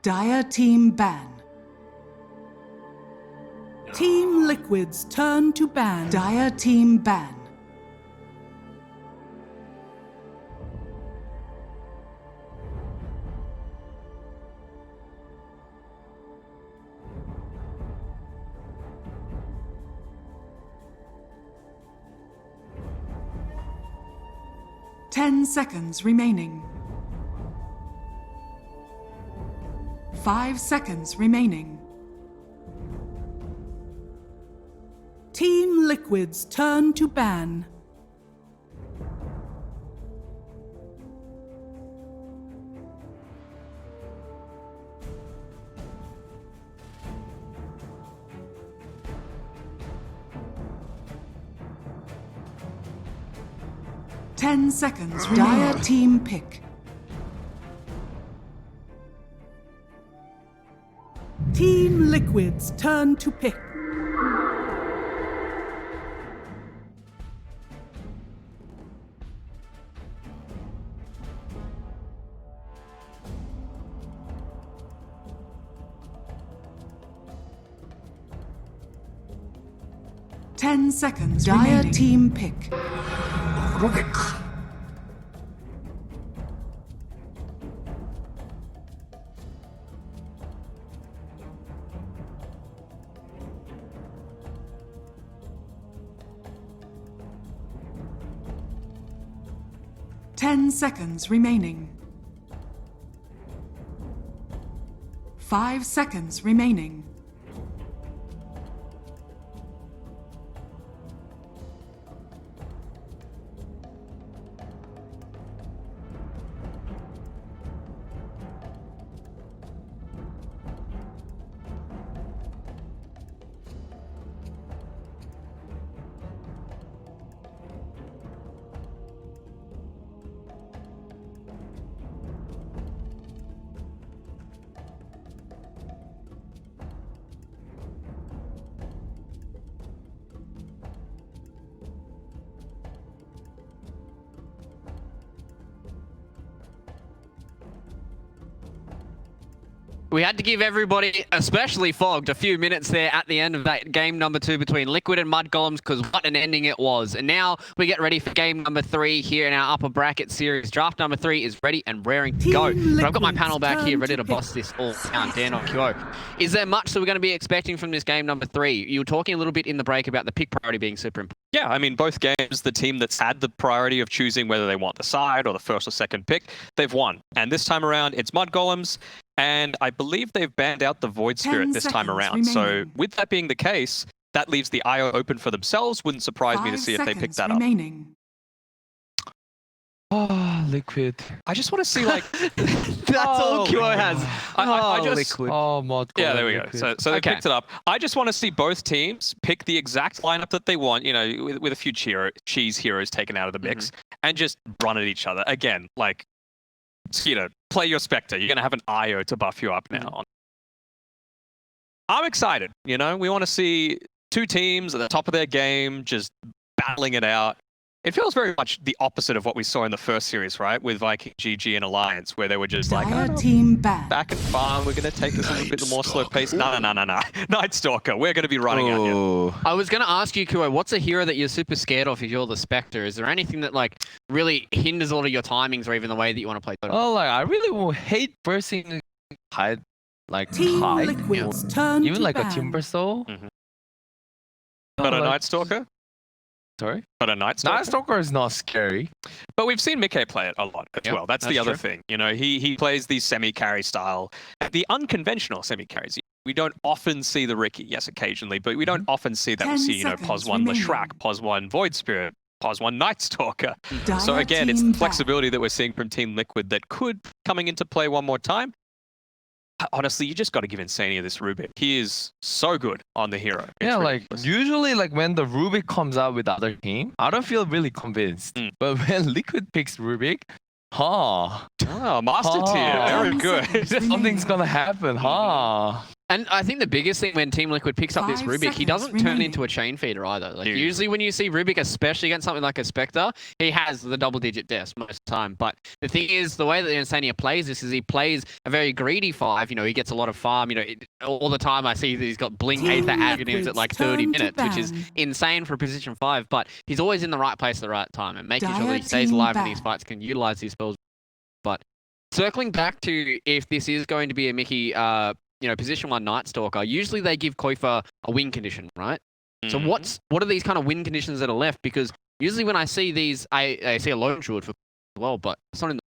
Dire team ban. Team Liquid's turn to ban. Dire team ban. Ten seconds remaining. 5 seconds remaining. Team Liquid's turn to ban. Ten seconds. Dire team pick. Team Liquid's turn to pick. Ten seconds. Dire team pick. Rubik. 10 seconds remaining. 5 seconds remaining. We had to give everybody, especially Fogged, a few minutes there at the end of that game number 2 between Liquid and Mudgolems, because what an ending it was. And now we get ready for game number 3 here in our upper bracket series. Draft number 3 is ready and raring to go. But I've got my panel back here ready to boss this all down. Dan on QO. Is there much that we're going to be expecting from this game number 3? You were talking a little bit in the break about the pick priority being super important. Yeah, I mean, both games, the team that's had the priority of choosing whether they want the side or the first or second pick, they've won. And this time around, it's Mudgolems. And I believe they've banned out the Void Spirit this time around. Remaining. So with that being the case, that leaves the IO open for themselves. Wouldn't surprise me to see if they pick that remaining. up. Oh, Liquid. I just want to see, like... That's all QO has. I just... Liquid. Oh, Mod. Yeah, there we go. Liquid. So they picked it up. I just want to see both teams pick the exact lineup that they want, you know, with a few cheese heroes taken out of the mix, and just run at each other. Again, like, you know, play your Spectre. You're going to have an IO to buff you up now. I'm excited, you know? We want to see two teams at the top of their game just battling it out. It feels very much the opposite of what we saw in the first series, right? With Viking, GG, and Alliance, where they were just like, oh, team back and farm, we're going to take this a little bit more slow pace. No. Night Stalker, we're going to be running at you. I was going to ask you, QO, what's a hero that you're super scared of if you're the Spectre? Is there anything that, like, really hinders all of your timings or even the way that you want to play? Oh, like, I really will hate bursting hide, like, team hide. Liquid's turn Even to like ban. a Timber Soul. But a Night Stalker? Sorry? But a Night Stalker? Night Stalker is not scary. But we've seen Mickey play it a lot as well. That's the other thing. You know, he plays the semi-carry style, the unconventional semi-carries. We don't often see the Ricky, yes, occasionally, but we don't often see that. We see, you know, Pos 1 Leshrac, Pos 1 Void Spirit, Pos 1 Night Stalker. So again, it's the flexibility that we're seeing from Team Liquid that could coming into play one more time. Honestly, you just got to give Insania this Rubik. He is so good on the hero. It's ridiculous. Usually, like when the Rubik comes out with the other team, I don't feel really convinced. But when Liquid picks Rubik, Master tier, very good. Something's gonna happen, And I think the biggest thing when Team Liquid picks up this 5 Rubik, he seconds doesn't turn remaining. into a chain feeder either. Like Dude. usually when you see Rubik, especially against something like a Spectre, he has the double-digit deaths most of the time. But the thing is, the way that Insania plays this is he plays a very greedy 5. You know, he gets a lot of farm. You know, all the time I see that he's got Blink Team Aether Agonyms at like 30 Liquid's minutes, turn which to is ban. insane for a position 5. But he's always in the right place at the right time and making sure that he Dire stays team alive in these ban. fights, can utilize these spells. But circling back to if this is going to be a Mickey, position 1 Night Stalker, usually they give Koifa a win condition, right? So Mhm. what are these kind of win conditions that are left? Because usually when I see these, I see a lone shard for as well, but it's not in the,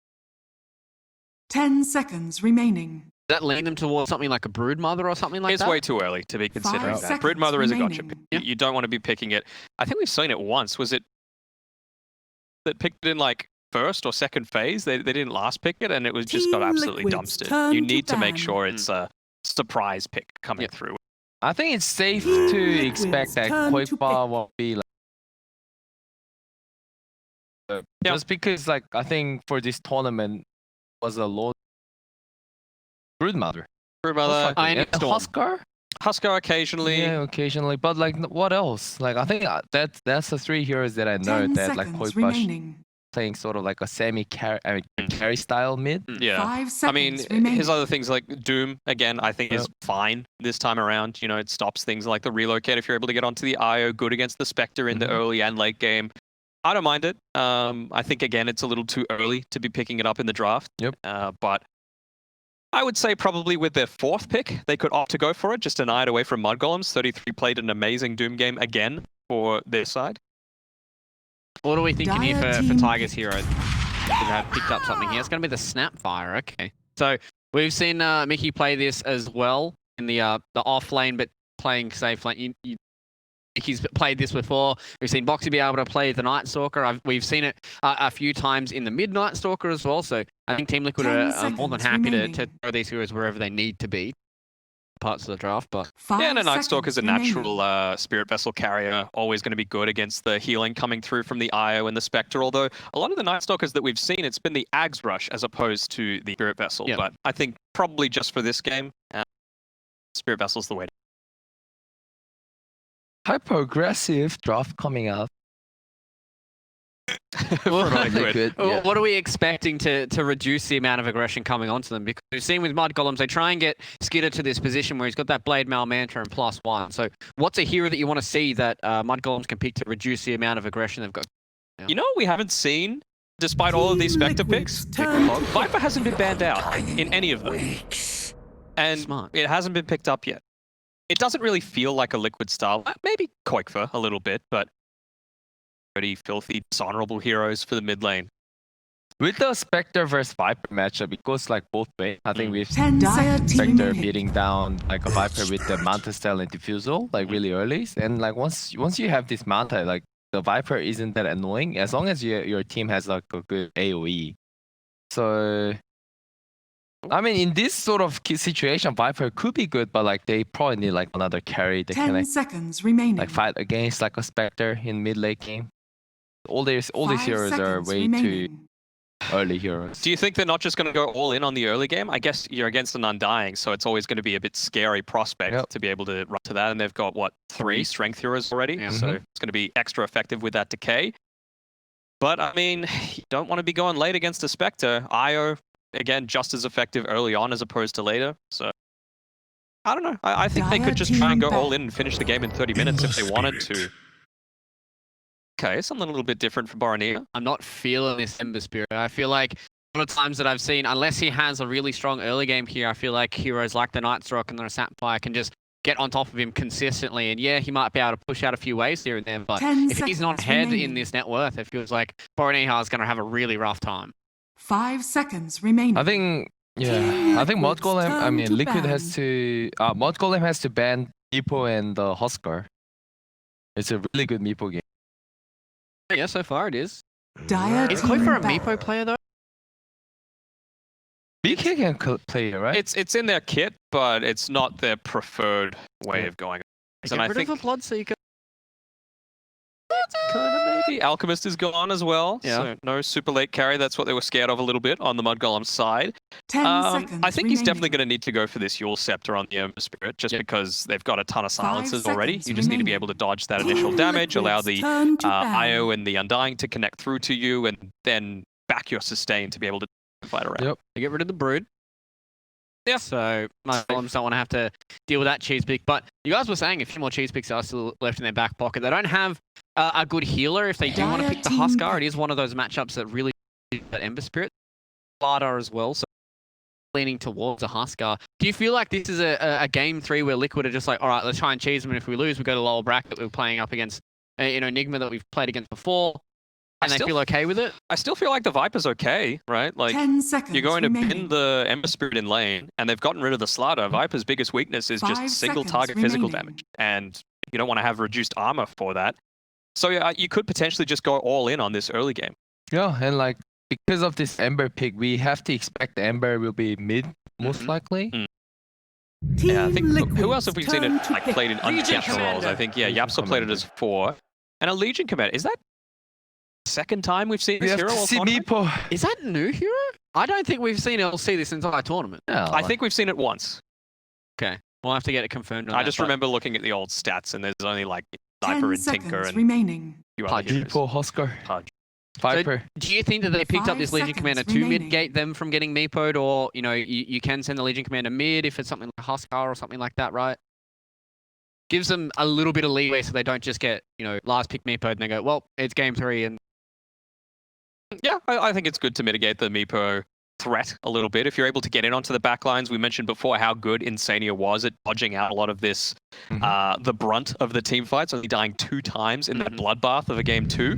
10 seconds remaining. does that lean them towards something like a Brood Mother or something like It's that? way too early to be considering 5 that. Brood seconds Mother is a gotcha remaining. pick. You don't want to be picking it. I think we've seen it once. Was it that picked it in like first or second phase? They didn't last pick it, and it was just got Team absolutely Liquid's dumpstered. turn You to need to make ban. sure it's a surprise pick coming Yep. through. I think it's safe Team to Liquid's expect that turn to Koipa pick. won't be like. Yep. Just because, like, I think for this tournament was a low Brood Mother. Brood Mother, I And Storm. Huskar? Huskar occasionally. Yeah, occasionally. But like, what else? Like, I think that's the 3 heroes that I know 10 that like seconds Koipa remaining. playing sort of like a carry style mid. Yeah. 5 I seconds mean, remaining. his other things like Doom, again, I think is fine this time around. You know, it stops things like the relocate if you're able to get onto the IO, good against the Spectre in the Mhm. early and late game. I don't mind it. I think, again, it's a little too early to be picking it up in the draft. Yep. But I would say probably with their 4th pick, they could opt to go for it, just an eye away from Mudgolems. 33 played an amazing Doom game again for their side. What are we thinking here Dire for team Tigers pick. Hero? To have picked up something here. It's going to be the Snapfire. Okay. So we've seen Mickey play this as well in the off lane, but playing safe lane. Mickey's played this before. We've seen Boxy be able to play the Night Stalker. We've seen it a few times in the Midnight Stalker as well. So I think Team Liquid 10 are more than seconds happy to remaining. throw these heroes wherever they need to be. Parts of the draft, but 5 Yeah, and a Night seconds Stalker is a remaining. natural Spirit Vessel carrier, always going to be good against the healing coming through from the IO and the Spectre, although a lot of the Night Stalkers that we've seen, it's been the Ags Rush as opposed to the Spirit Vessel, Yep. but I think probably just for this game, Spirit Vessel's the way to Hyper aggressive draft coming up. Well, for Liquid. Liquid, Well, yeah. what are we expecting to reduce the amount of aggression coming onto them? Because we've seen with Mudgolems, they try and get Skitter to this position where he's got that Blade Mail Mantra and +1. So what's a hero that you want to see that Mudgolems can pick to reduce the amount of aggression they've got? You know what we haven't seen, despite all of these Team Spectre Liquid's picks? turn to Viper hasn't been banned out in any of them. And Smart. it hasn't been picked up yet. It doesn't really feel like a Liquid style. Maybe Koikfa a little bit, but pretty filthy, dishonorable heroes for the mid lane. With the Spectre versus Viper matchup, it goes like both ways. I think we've 10 seen seconds Spectre remaining. beating down like a Viper with the Manta style and Diffusal like really early. And like once you have this Manta, like the Viper isn't that annoying as long as your team has like a good AoE. So I mean, in this sort of situation, Viper could be good, but like they probably need like another carry that 10 can like, seconds remaining. fight against like a Spectre in mid late game. All these 5 heroes are seconds way too remaining. early heroes. Do you think they're not just going to go all in on the early game? I guess you're against an Undying, so it's always going to be a bit scary prospect Yep. to be able to run to that. And they've got, what, 3 strength heroes already? Yeah. So Mhm. it's going to be extra effective with that decay. But, I mean, you don't want to be going late against a Spectre. IO, again, just as effective early on as opposed to later. So, I don't know. I think they Dire could just try and team go all ban. in and finish the game in 30 minutes if they wanted to. Okay, something a little bit different for Boronia. I'm not feeling this Ember Spirit. I feel like a lot of times that I've seen, unless he has a really strong early game here, I feel like heroes like the Night Stalker and the Sapphire can just get on top of him consistently. And yeah, he might be able to push out a few waves here and there, but 10 if he's not seconds ahead in remaining. this net worth, it feels like Boronia is going to have a really rough time. 5 seconds remaining. I think Team I think Liquid's Mudgolem. I turn mean, to Liquid ban. has to. Mudgolem has to ban Meepo and Huskar. It's a really good Meepo game. Yeah, so far it is. Dire Is team Koifa a ban. Meepo player though? BK can play it, right? It's in their kit, but it's not their preferred way of going. Get And I rid think of a Bloodseeker. kind of maybe Alchemist is gone as well. Yeah. So no super late carry. That's what they were scared of a little bit on the Mudgolem side. 10 seconds I think he's definitely remaining. going to need to go for this Yule Scepter on the Ember Spirit, just because they've got a ton of silences already. You seconds just need to be remaining. able to dodge that initial damage, allow the Turn to ban. IO and the Undying to connect through to you, and then back your sustain to be able to fight around. Yep. They get rid of the Brood. Yeah. So my golems don't want to have to deal with that cheese pick. But you guys were saying a few more cheese picks are still left in their back pocket. They don't have a good healer. If they do want to pick the Huskar, it is one of those matchups that really that Ember Spirit. Lada as well, so leaning towards a Huskar. Do you feel like this is a game 3 where Liquid are just like, all right, let's try and cheese them, and if we lose, we go to lower bracket. We're playing up against, Enigma that we've played against before, and they feel okay with it? I still feel like the Viper's okay, right? Like, 10 seconds you're going to remaining. pin the Ember Spirit in lane, and they've gotten rid of the Slaughter. Viper's biggest weakness is 5 just single seconds target physical remaining. damage, and you don't want to have reduced armor for that. So yeah, you could potentially just go all in on this early game. Yeah, and like because of this Ember pick, we have to expect the Ember will be mid most likely. Team Yeah, I think who else Liquid's have we seen turn it to like pick. played in Legion uncapped roles? I think Legion Yapsel played it as 4, and a Legion Commander. Is that second time we've seen We this have hero? to all see tournament? Meepo. Is that new hero? I don't think we've seen LC this entire tournament. Yeah, I think we've seen it once. Okay, we'll have to get it confirmed on I that, just but remember looking at the old stats, and there's only like 10 Sniper and Tinker seconds and remaining. a few other Pudge. heroes. Meepo, Huskar, Pudge. Viper. Do you think that they picked up 5 this Legion seconds Commander to remaining. mitigate them from getting Meepoed, or you can send the Legion Commander mid if it's something like Huskar or something like that, right? Gives them a little bit of leeway so they don't just get last pick Meepoed and they go, well, it's game 3 and Yeah, I think it's good to mitigate the Meepo threat a little bit. If you're able to get in onto the backlines, we mentioned before how good Insania was at dodging out a lot of this, the brunt of the team fights, only dying 2 times in that bloodbath of a game 2.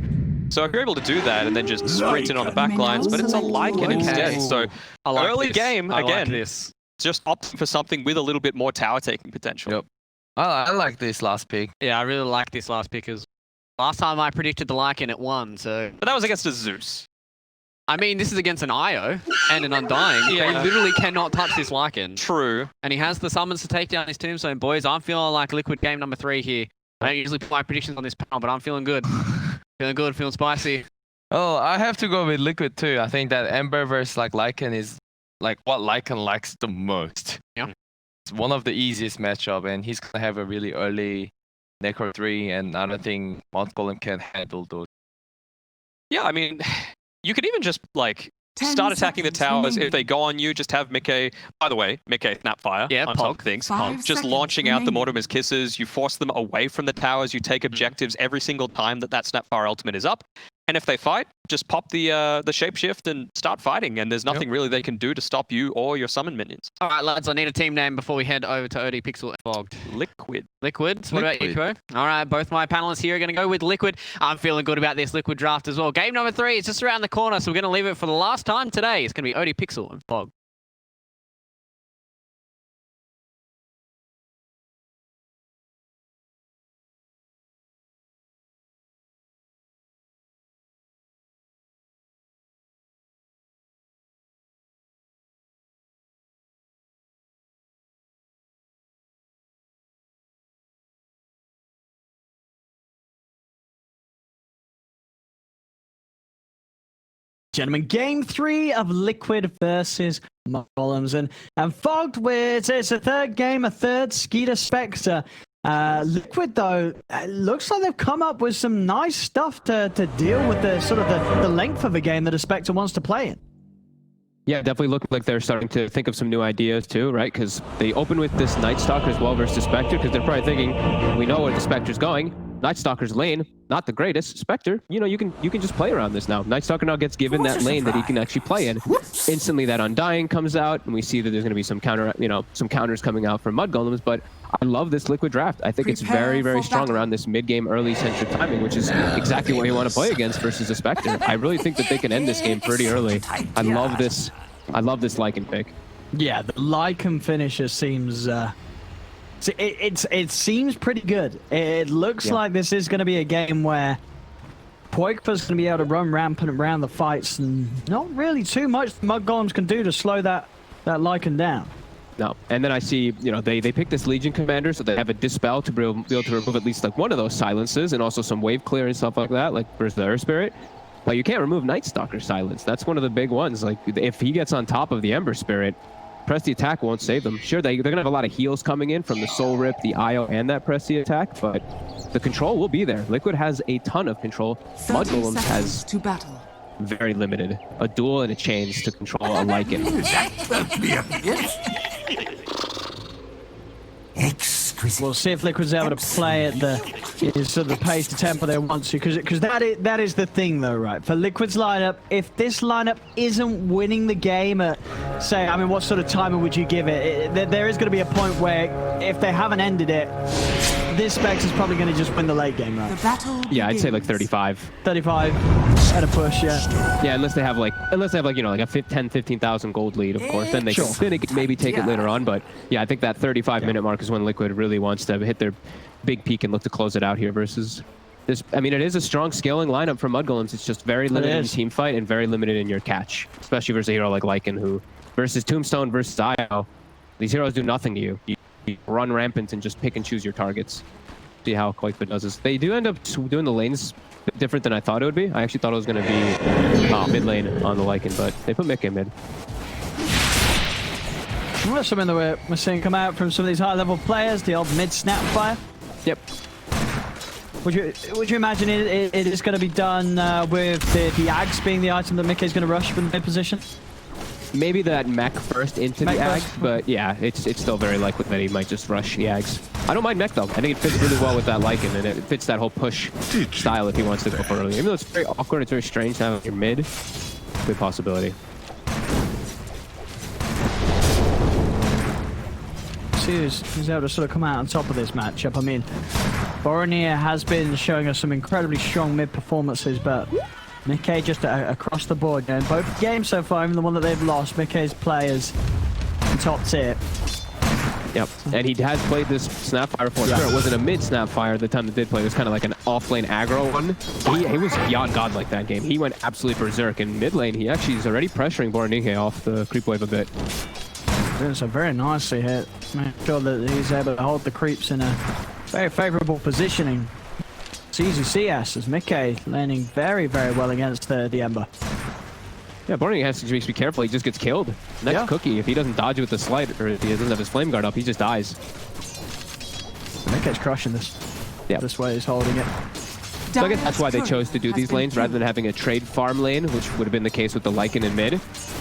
So if you're able to do that and then just sprint in on the backlines, but it's a Lycan Okay. instead. So I like early this. game, I like again, this. just opting for something with a little bit more tower taking potential. Yep. I like this last pick. Yeah, I really like this last pick as last time I predicted the Lycan, it won, so But that was against a Zeus. I mean, this is against an IO and an Undying. Yeah. They literally cannot touch this Lycan. True. And he has the summons to take down his tombstone. Boys, I'm feeling like Liquid game number 3 here. I don't usually put my predictions on this panel, but I'm feeling good. Feeling good, feeling spicy. Oh, I have to go with Liquid too. I think that Ember versus like Lycan is like what Lycan likes the most. Yeah. It's one of the easiest matchup, and he's gonna have a really early Necro 3, and I don't think mudgolem can handle those. Yeah, I mean, you could even just like 10 start attacking the seconds towers. remaining. If they go on you, just have Mickey. By the way, Mickey Snapfire Yeah, on top Pog. of things. 5 Just seconds launching out the remaining. Mortimer's Kisses. You force them away from the towers. You take objectives every single time that Snapfire ultimate is up. And if they fight, just pop the shapeshift and start fighting. And there's nothing really they can do to stop you or your summon minions. All right, lads, I need a team name before we head over to OD Pixel and Fogged. Liquid. Liquid. What about you, Liquid. Ko? All right, both my panelists here are going to go with Liquid. I'm feeling good about this Liquid draft as well. Game number 3 is just around the corner, so we're going to leave it for the last time today. It's going to be OD Pixel and Fog. Gentlemen, game 3 of Liquid versus mudgolems, and Fogged with it's a third game, a third Skeeter Spectre. Liquid though, it looks like they've come up with some nice stuff to deal with the sort of the length of a game that a Spectre wants to play in. Yeah, definitely look like they're starting to think of some new ideas too, right? Because they open with this Night Stalker as well versus Spectre, because they're probably thinking, we know where the Spectre's going. Night Stalker's lane, not the greatest. Spectre, you can just play around this now. Night Stalker now gets given that lane that he can actually play in. Instantly, that Undying comes out, and we see that there's going to be some counters coming out from mudgolems. But I love this Liquid draft. I think it's very, very strong around this mid-game, early centric timing, which is exactly what you want to play against versus a Spectre. I really think that they can end this game pretty early. I love this. I love this Lycan pick. Yeah, the Lycan finisher seems it seems pretty good. It looks like this is going to be a game where Poikva's going to be able to run rampant around the fights, and not really too much mudgolems can do to slow that Lycan down. No, and then I see, they pick this Legion Commander, so they have a Dispel to be able to remove at least like one of those silences, and also some Wave Clear and stuff like that, like versus the Earth Spirit. But you can't remove Night Stalker's silence. That's one of the big ones. Like, if he gets on top of the Ember Spirit, press the attack won't save them. Sure, they're going to have a lot of heals coming in from the Soul Rip, the IO, and that press the attack, but the control will be there. Liquid has a ton of control. 30 Mudgolems seconds has to battle. very limited. A duel and a chains to control a Lycan. Exquisite. We'll see if Liquid's able to play at the sort of the pace, the tempo they want to, because that is the thing though, right? For Liquid's lineup, if this lineup isn't winning the game at, say, I mean, what sort of timer would you give it? There is going to be a point where if they haven't ended it, this Specs is probably going to just win the late game, The right? battle Yeah, I'd say like begins. 35. 35 and a push, yeah. Yeah, unless they have like you know, like a 10, 15,000 gold lead, of course. Then they can maybe take it later on. But yeah, I think that 35-minute mark is when Liquid really wants to hit their big peak and look to close it out here versus this. I mean, it is a strong scaling lineup for Mudgolems. It's just very limited in team fight and very limited in your catch, especially versus a hero like Lycan, who versus Tombstone versus IO, these heroes do nothing to you. You run rampant and just pick and choose your targets. See how Koifa does this. They do end up doing the lanes a bit different than I thought it would be. I actually thought it was going to be mid lane on the Lycan, but they put Mick in mid. That's something that we're seeing come out from some of these high-level players, the old mid-snap fire. Yep. Would you imagine it is going to be done with the Ags being the item that Mickey's going to rush from the mid position? Maybe that mech first into Mech the first. Ags, but yeah, it's still very likely that he might just rush the Ags. I don't mind mech though. I think it fits really well with that Lycan, and it fits that whole push style if he wants to go for early. Even though it's very awkward, it's very strange to have your mid. Good possibility. See who's able to sort of come out on top of this matchup. I mean, Boromir has been showing us some incredibly strong mid performances, but Mickey just across the board. In both games so far, even the one that they've lost, Mickey's players in top tier. Yep, and he has played this Snapfire before. Sure, it wasn't a mid Snapfire the time they did play. It was kind of like an off-lane aggro one. He was beyond godlike that game. He went absolutely berserk. In mid lane, he actually is already pressuring Boromir off the creep wave a bit. Doing so very nicely here. Make sure that he's able to hold the creeps in a very favorable positioning. It's easy CS as Mickey landing very, very well against the Ember. Yeah, Boromir has to just be careful. He just gets killed. Next Cookie, if he doesn't dodge with the slight, or if he doesn't have his flame guard up, he just dies. Mickey's crushing this. Yeah. This way he's holding it. So I guess that's why they chose to do these lanes rather than having a trade farm lane, which would have been the case with the Lycan in mid.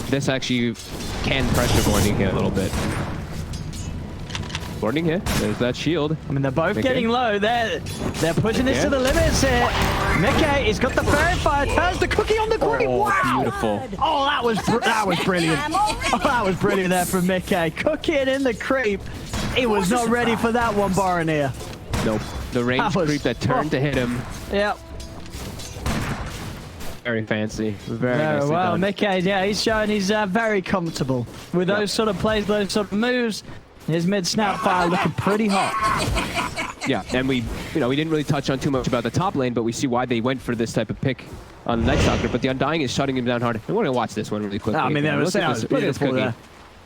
This actually can pressure Boromir a little bit. Boromir, there's that shield. I mean, they're both Mickey. getting low. They're pushing this to the limits here. Mickey, he's got the fairy fire. Turns the Cookie on the creep. Oh, Wow! beautiful. Oh, that was brilliant. Oh, that was brilliant there from Mickey. Cooking in the creep. He was not ready for that one, Boromir. Nope. The ranged creep that turned to hit him. Yep. Very fancy. Very nicely well, done. Mickey, yeah, he's showing he's very comfortable with those sort of plays, those sort of moves. His mid snap fire looking pretty hot. Yeah, and we didn't really touch on too much about the top lane, but we see why they went for this type of pick on Night Stalker. But the Undying is shutting him down hard. And we're gonna watch this one really quickly. I mean, that was Look at this beautiful Cookie. there.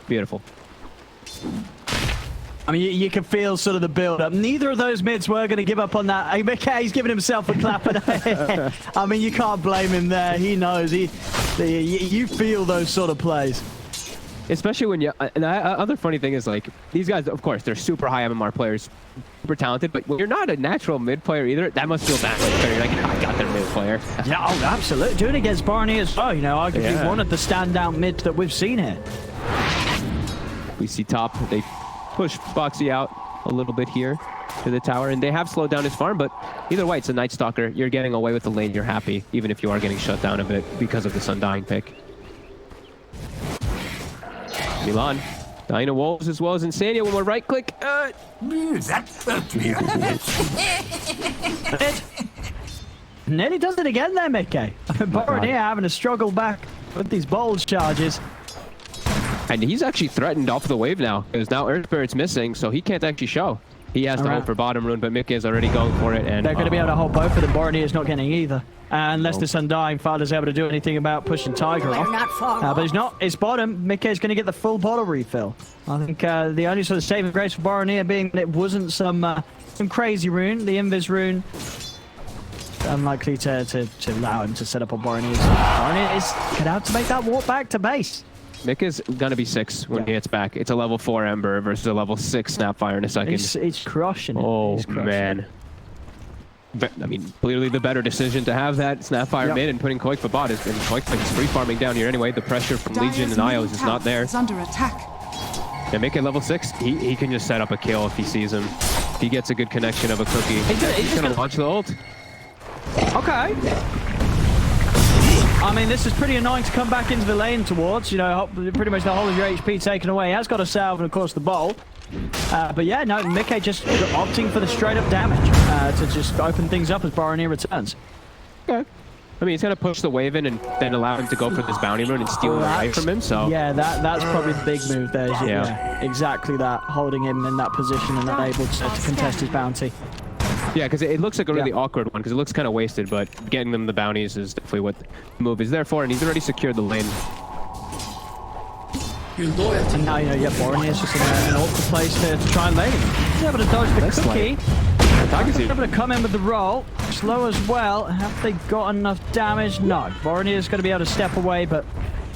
Beautiful. I mean, you can feel sort of the build-up. Neither of those mids were going to give up on that. Hey, Mickey's giving himself a clap. I mean, you can't blame him there. He knows. You feel those sort of plays. Especially when you... And the other funny thing is, like, these guys, of course, they're super high MMR players, super talented, but when you're not a natural mid player either, that must feel bad. Like, you're like, I got their mid player. Yeah, oh, absolutely. Doing it against Barney as well, you know, arguably one of the standout mids that we've seen here. We see top. They push Foxy out a little bit here to the tower, and they have slowed down his farm, but either way, it's a Night Stalker. You're getting away with the lane. You're happy, even if you are getting shut down a bit because of this Undying pick. Milan, dying to Wolves as well as Insania. One more right click. That hurt me. Nearly does it again there, Mickey. Barney having to struggle back with these bold charges. And he's actually threatened off the wave now, because now Earth Spirit's missing, so he can't actually show. He has to hope for bottom rune, but Mickey is already going for it. And they're going to be able to hold both of them. Barney is not getting either. Unless this Undying Father's able to do anything about pushing Tiger off. But he's not. It's bottom. Mickey's going to get the full bottle refill. I think the only sort of saving grace for Boromir being that it wasn't some crazy rune, the Invis rune. unlikely to allow him to set up on Boronies. Boronies get out to make that walk back to base. Mick is gonna be 6 when he gets back. It's a level 4 Ember versus a level 6 Snapfire in a second. It's crushing it. Oh He's crushing man. it. But, I mean, clearly the better decision to have that Snapfire mid and putting Koik for bot. And Koik is free farming down here anyway. The pressure from Legion and Ios is not there. Is under attack. And Mick at level 6, he can just set up a kill if he sees him. If he gets a good connection of a cookie. He's gonna launch the ult. Okay. I mean, this is pretty annoying to come back into the lane towards. You know, pretty much the whole of your HP taken away. He has got a salve and, of course, the bowl. But yeah, no, Mickey just opting for the straight-up damage to just open things up as Boronier returns. Okay. I mean, he's going to push the wave in and then allow him to go for this bounty rune and steal it away from him, so... Yeah, that's probably the big move there. Yeah, exactly that. Holding him in that position and unable to contest his bounty. Yeah, because it looks like a really awkward one, because it looks kind of wasted, but getting them the bounties is definitely what the move is there for, and he's already secured the lane. And now, Boronier is just in an awkward place to try and lane him. He's able to dodge the cookie. He's able to come in with the roll. Slow as well. Have they got enough damage? No. Boronier is going to be able to step away, but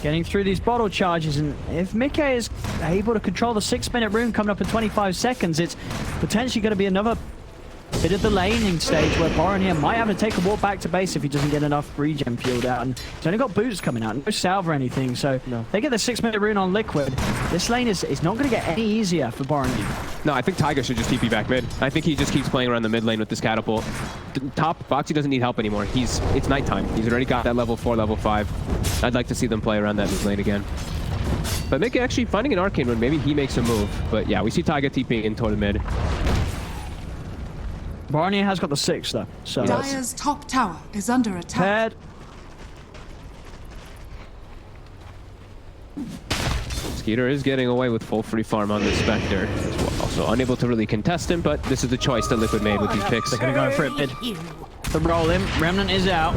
getting through these bottle charges, and if Mickey is able to control the 6-minute rune coming up in 25 seconds, it's potentially going to be another bit of the laning stage where Boronier might have to take a walk back to base if he doesn't get enough regen fueled out. And he's only got boots coming out, no salve or anything. So they get the 6-minute rune on Liquid. This lane is not going to get any easier for Boronier. No, I think Tiger should just TP back mid. I think he just keeps playing around the mid lane with this catapult. Top, Boxy doesn't need help anymore. It's nighttime. He's already got that level 4, level 5. I'd like to see them play around that mid lane again. But Mickey actually finding an arcane rune, maybe he makes a move. But yeah, we see Tiger TPing in toward the mid. Boronier has got the 6 though, so Dire's top tower is under attack. Skeeter is getting away with full free farm on the Spectre as well. So unable to really contest him, but this is the choice that Liquid made with these picks. They're going to go for it mid. The roll in, Remnant is out,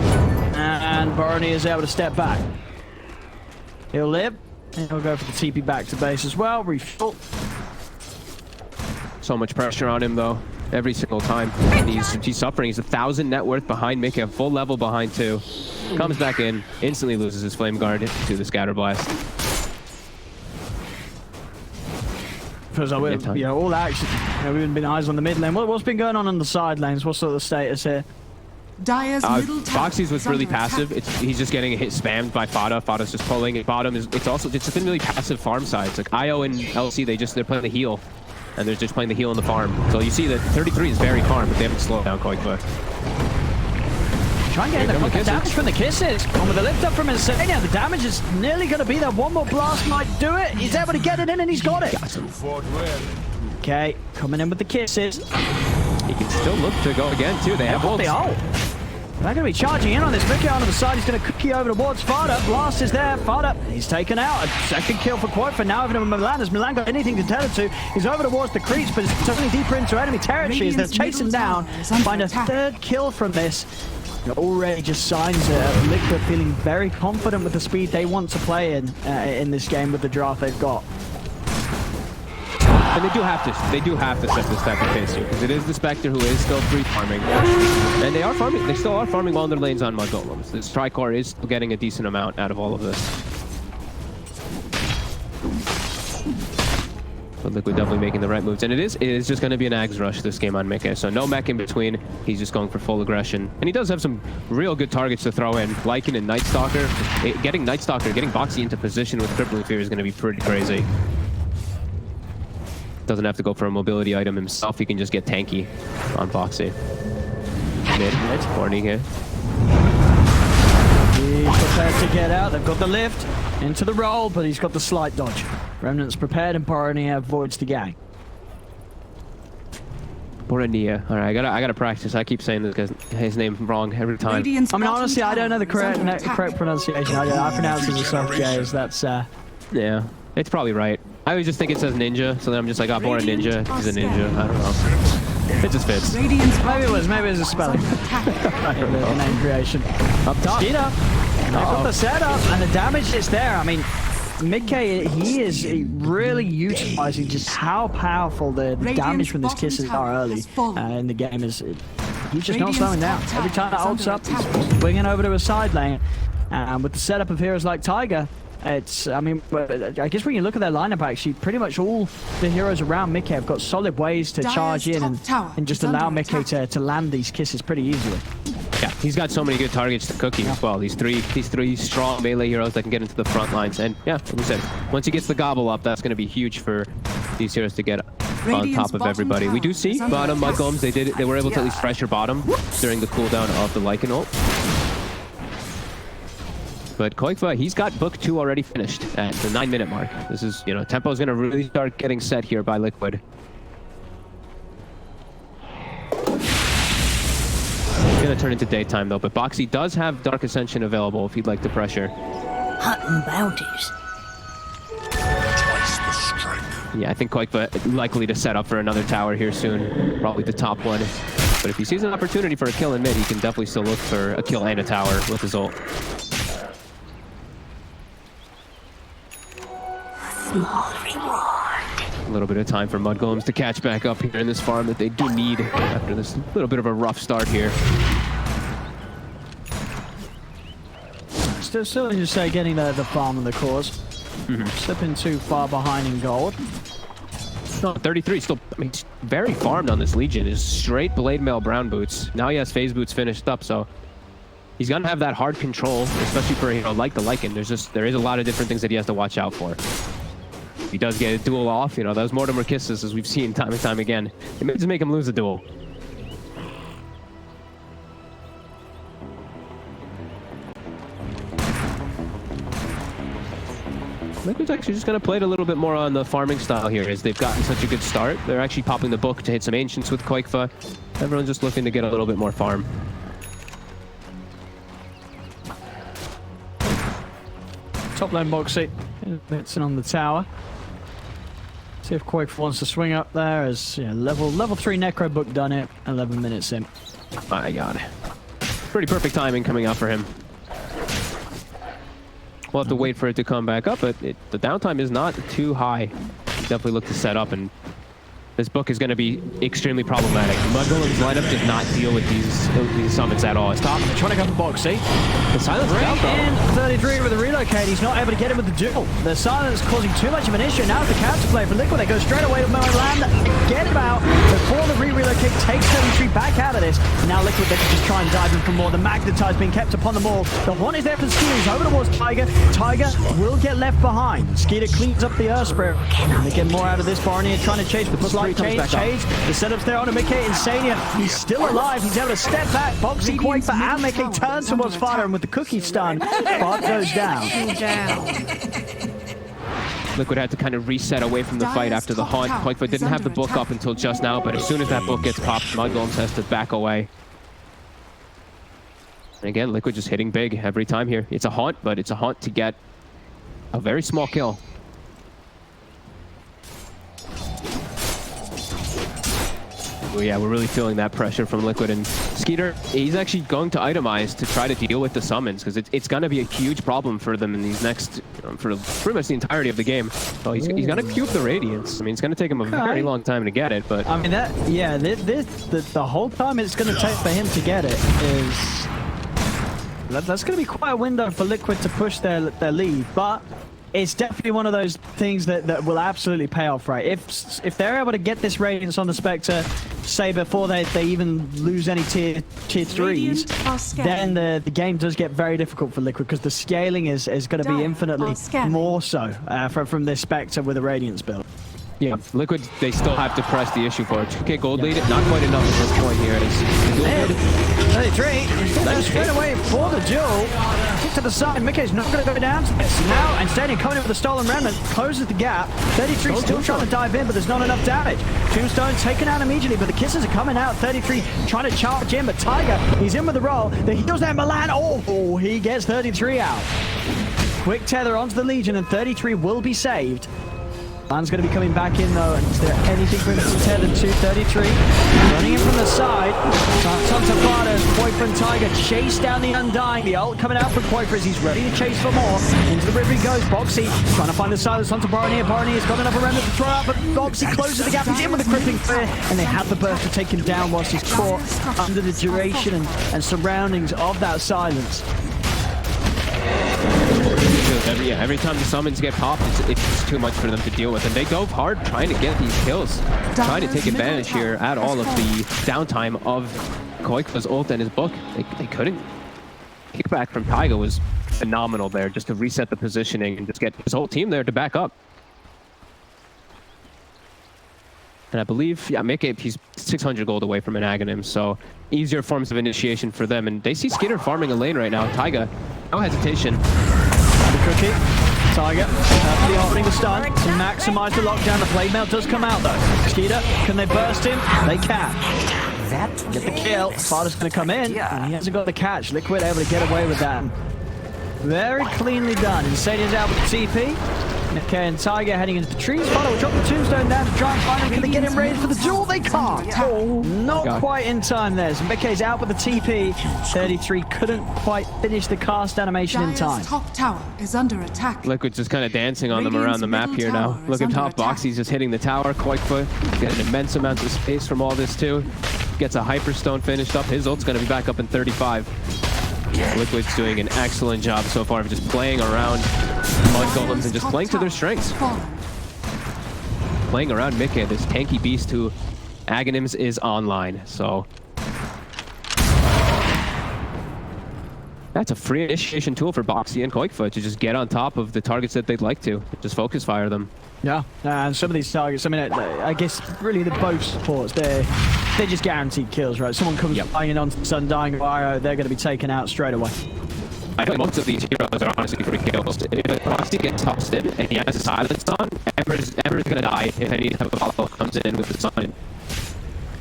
and Boronier is able to step back. He'll live, and he'll go for the TP back to base as well, refuel. So much pressure on him though. Every single time. And he's suffering. He's 1,000 net worth behind Mickey, a full level behind too. Comes back in, instantly loses his flame guard to the scatter blast. Because all action. We've been eyes on the mid lane. What's been going on the side lanes? What's sort of the status here? Dire's middle tower. Boxy's was really passive. He's just getting hit spammed by Fada. Fada's just pulling. At bottom it's been really passive farm sides. Like IO and LC, they're playing the heal. And they're just playing the heal on the farm. So you see that 33 is very farm, but they haven't slowed down Koikba. Try and get the damage from the kisses. On with the lift up from Insania. The damage is nearly going to be there. One more blast might do it. He's able to get it in, and he's got it. Okay, coming in with the kisses. He can still look to go again, too. They have ults. They're going to be charging in on this. Mickey on the side. He's going to cookie over towards Fada. Blast is there. Fada, he's taken out. A second kill for Quote for now over to Milan. Has Milan got anything to tell it to? He's over towards the creeps, but it's turning deeper into enemy territory as they're chasing down. Find a 3rd kill from this. It already just signs it. Liquid feeling very confident with the speed they want to play in this game with the draft they've got. And they do have to set this type of pace here, because it is the Spectre who is still free farming. And they are farming, they still are farming well in their lanes on mudgolems. This Tricore is still getting a decent amount out of all of this. But Liquid definitely making the right moves. And it is just going to be an Ags rush this game on Mickey. So no mech in between. He's just going for full aggression. And he does have some real good targets to throw in. Lycan and Night Stalker. Getting Night Stalker, getting Boxy into position with Crippling Fear is going to be pretty crazy. Doesn't have to go for a mobility item himself. He can just get tanky on Boxy. Mid, Horny here. He's prepared to get out. They've got the lift into the roll, but he's got the slight dodge. Remnant's prepared, and Boronier avoids the gang. Boronier. All right, I gotta practice. I keep saying this because his name's wrong every time. I mean, honestly, I don't know the correct pronunciation. I pronounce it as soft J's. That's yeah, it's probably right. I always just think it says ninja, so then I'm just like, oh, Born Ninja. He's a ninja. I don't know. It just fits. Maybe it was a spelling. Name creation. Up top. They've got the setup, and the damage is there. I mean, Mickey, he is really utilizing just how powerful the damage from these kisses are early in the game. he's just not slowing down. Every time that ults up, he's swinging over to a side lane. And with the setup of heroes like Tiger, it's, I mean, I guess when you look at their lineup, actually, pretty much all the heroes around Mickey have got solid ways to charge in and just allow Mickey to land these kisses pretty easily. Yeah, he's got so many good targets to cookie as well. These three strong melee heroes that can get into the front lines. And yeah, like we said, once he gets the gobble up, that's going to be huge for these heroes to get on top of everybody. We do see bottom mudgolems. They were able to at least pressure bottom during the cooldown of the Lycan ult. But Koikva, he's got book 2 already finished at the 9-minute mark. This is, you know, tempo is going to really start getting set here by Liquid. It's going to turn into daytime though, but Boxy does have Dark Ascension available if he'd like to pressure. Hunting bounties. Twice the strength. Yeah, I think Koikva likely to set up for another tower here soon. Probably the top one. But if he sees an opportunity for a kill in mid, he can definitely still look for a kill and a tower with his ult. A little bit of time for mudgolems to catch back up here in this farm that they do need after this little bit of a rough start here. Still just say getting the farm and the cause. Slipping too far behind in gold. No, 33 still, I mean, he's very farmed on this Legion. Is straight blade mail brown boots. Now he has phase boots finished up, so he's gonna have that hard control, especially for a hero like the Lycan. There is a lot of different things that he has to watch out for. If he does get a duel off, you know, those Mortimer kisses, as we've seen time and time again, it may just make him lose a duel. Liquid's actually just going to play it a little bit more on the farming style here, as they've gotten such a good start. They're actually popping the book to hit some Ancients with Koikva. Everyone's just looking to get a little bit more farm. Top lane Boxy. It's in on the tower. See if Koikva wants to swing up there as level 3 Necro book done it. 11 minutes in. My God. Pretty perfect timing coming out for him. We'll have to wait for it to come back up, but the downtime is not too high. Definitely look to set up, and this book is going to be extremely problematic. Mudgolem's lineup did not deal with these summons at all. It's top. They're trying to go for Boxy. The silence is out In though. 33 with a relocate. He's not able to get him with the duel. The silence causing too much of an issue. Now it's the counter play for Liquid. They go straight away to land, get him out before the relocate takes 33 back out of this. Now Liquid, they can just try and dive in for more. The magnetize being kept upon them all. The one is there for Skeeter. He's over towards Tiger. Tiger will get left behind. Skeeter cleans up the Earth Spirit. They get more out of this. Barney trying to chase with the slight change. The setup's there on a Mickey. Insania. He's still alive. He's able to step back. Boxy, Koikva, and Mickey turns towards Fire, and with the cookie stun, Bart goes down. Liquid had to kind of reset away from the fight after the haunt. Koikva didn't have the book up until just now, but as soon as that book gets popped, Mudgolems has to back away. And again, Liquid just hitting big every time here. It's a haunt, but it's a haunt to get a very small kill. Oh yeah, we're really feeling that pressure from Liquid, and Skeeter, he's actually going to itemize to try to deal with the summons, because it's going to be a huge problem for them in these next, for pretty much the entirety of the game. Well, he's going to cube the Radiance. I mean, it's going to take him a very long time to get it, but... I mean, the whole time it's going to take for him to get it is... That's going to be quite a window for Liquid to push their lead, but it's definitely one of those things that will absolutely pay off, right? If they're able to get this Radiance on the Spectre, say before they even lose any tier 3s, then the game does get very difficult for Liquid, because the scaling is going to be infinitely more so from this Spectre with a Radiance build. Yeah, Liquid, they still have to press the issue for a 2k gold lead. Not quite enough at this point here. It's 33, goes straight away for the duel. Kick to the side, Mickey's not going to go down to this. Now, and Stadium coming in with a stolen remnant, closes the gap. 33 still trying to dive in, but there's not enough damage. Tombstone taken out immediately, but the kisses are coming out. 33 trying to charge in, but Tiger, he's in with the roll. The heals there, Milan, oh, he gets 33 out. Quick tether onto the Legion, and 33 will be saved. Lan's going to be coming back in though, and is there anything for him to tether to? 33, running in from the side. Santa Clara's Quaker and Tiger chase down the Undying. The ult coming out for Quaker as he's ready to chase for more. Into the river he goes. Boxy trying to find the silence onto Barney. Barney has got enough remnant to throw out, but Boxy closes the gap. He's in with the crippling fear, and they have the burst to take him down whilst he's caught under the duration and surroundings of that silence. Every time the summons get popped, it's just too much for them to deal with. And they go hard trying to get these kills, trying to take advantage here at all of the downtime of Koikva's ult and his book. They couldn't. Kickback from Taiga was phenomenal there, just to reset the positioning and just get his whole team there to back up. And I believe, yeah, Mickey, he's 600 gold away from an Aghanim, so easier forms of initiation for them. And they see Skinner farming a lane right now. Taiga, no hesitation. The cookie. Tiger, carefully holding the stun to maximize the lockdown. The blade mail does come out though. Skeeter, can they burst him? They can. Get the kill. Sparta's going to come in, and he hasn't got the catch. Liquid able to get away with that. Very cleanly done. Insania's out with the TP. Nikkei and Tiger heading into the trees. Sparta will drop the tombstone down to try and find him. Can they get him raised for the duel? They can't. Not quite in time there. So Mikkei's out with the TP. 33 couldn't quite finish the cast animation in time. Top tower is under attack. Liquid's just kind of dancing on them around the map here now. Look at top, Boxy's just hitting the tower. Koikva getting an immense amount of space from all this too. Gets a Hyperstone finished up. His ult's going to be back up in 35. Liquid's doing an excellent job so far of just playing around mudgolems and just playing to their strengths. Playing around Mickey, this tanky beast who Aghanims is online, so that's a free initiation tool for Boxy and Koikva to just get on top of the targets that they'd like to. Just focus fire them. Yeah, and some of these targets, I mean, I guess really the both supports, they're just guaranteed kills, right? Someone comes flying onto the Undying Wire, they're going to be taken out straight away. I feel like most of these heroes are honestly free kills. If Boxy gets tossed in and he has a silence on, Ember's going to die if any type of follow comes in with the sun.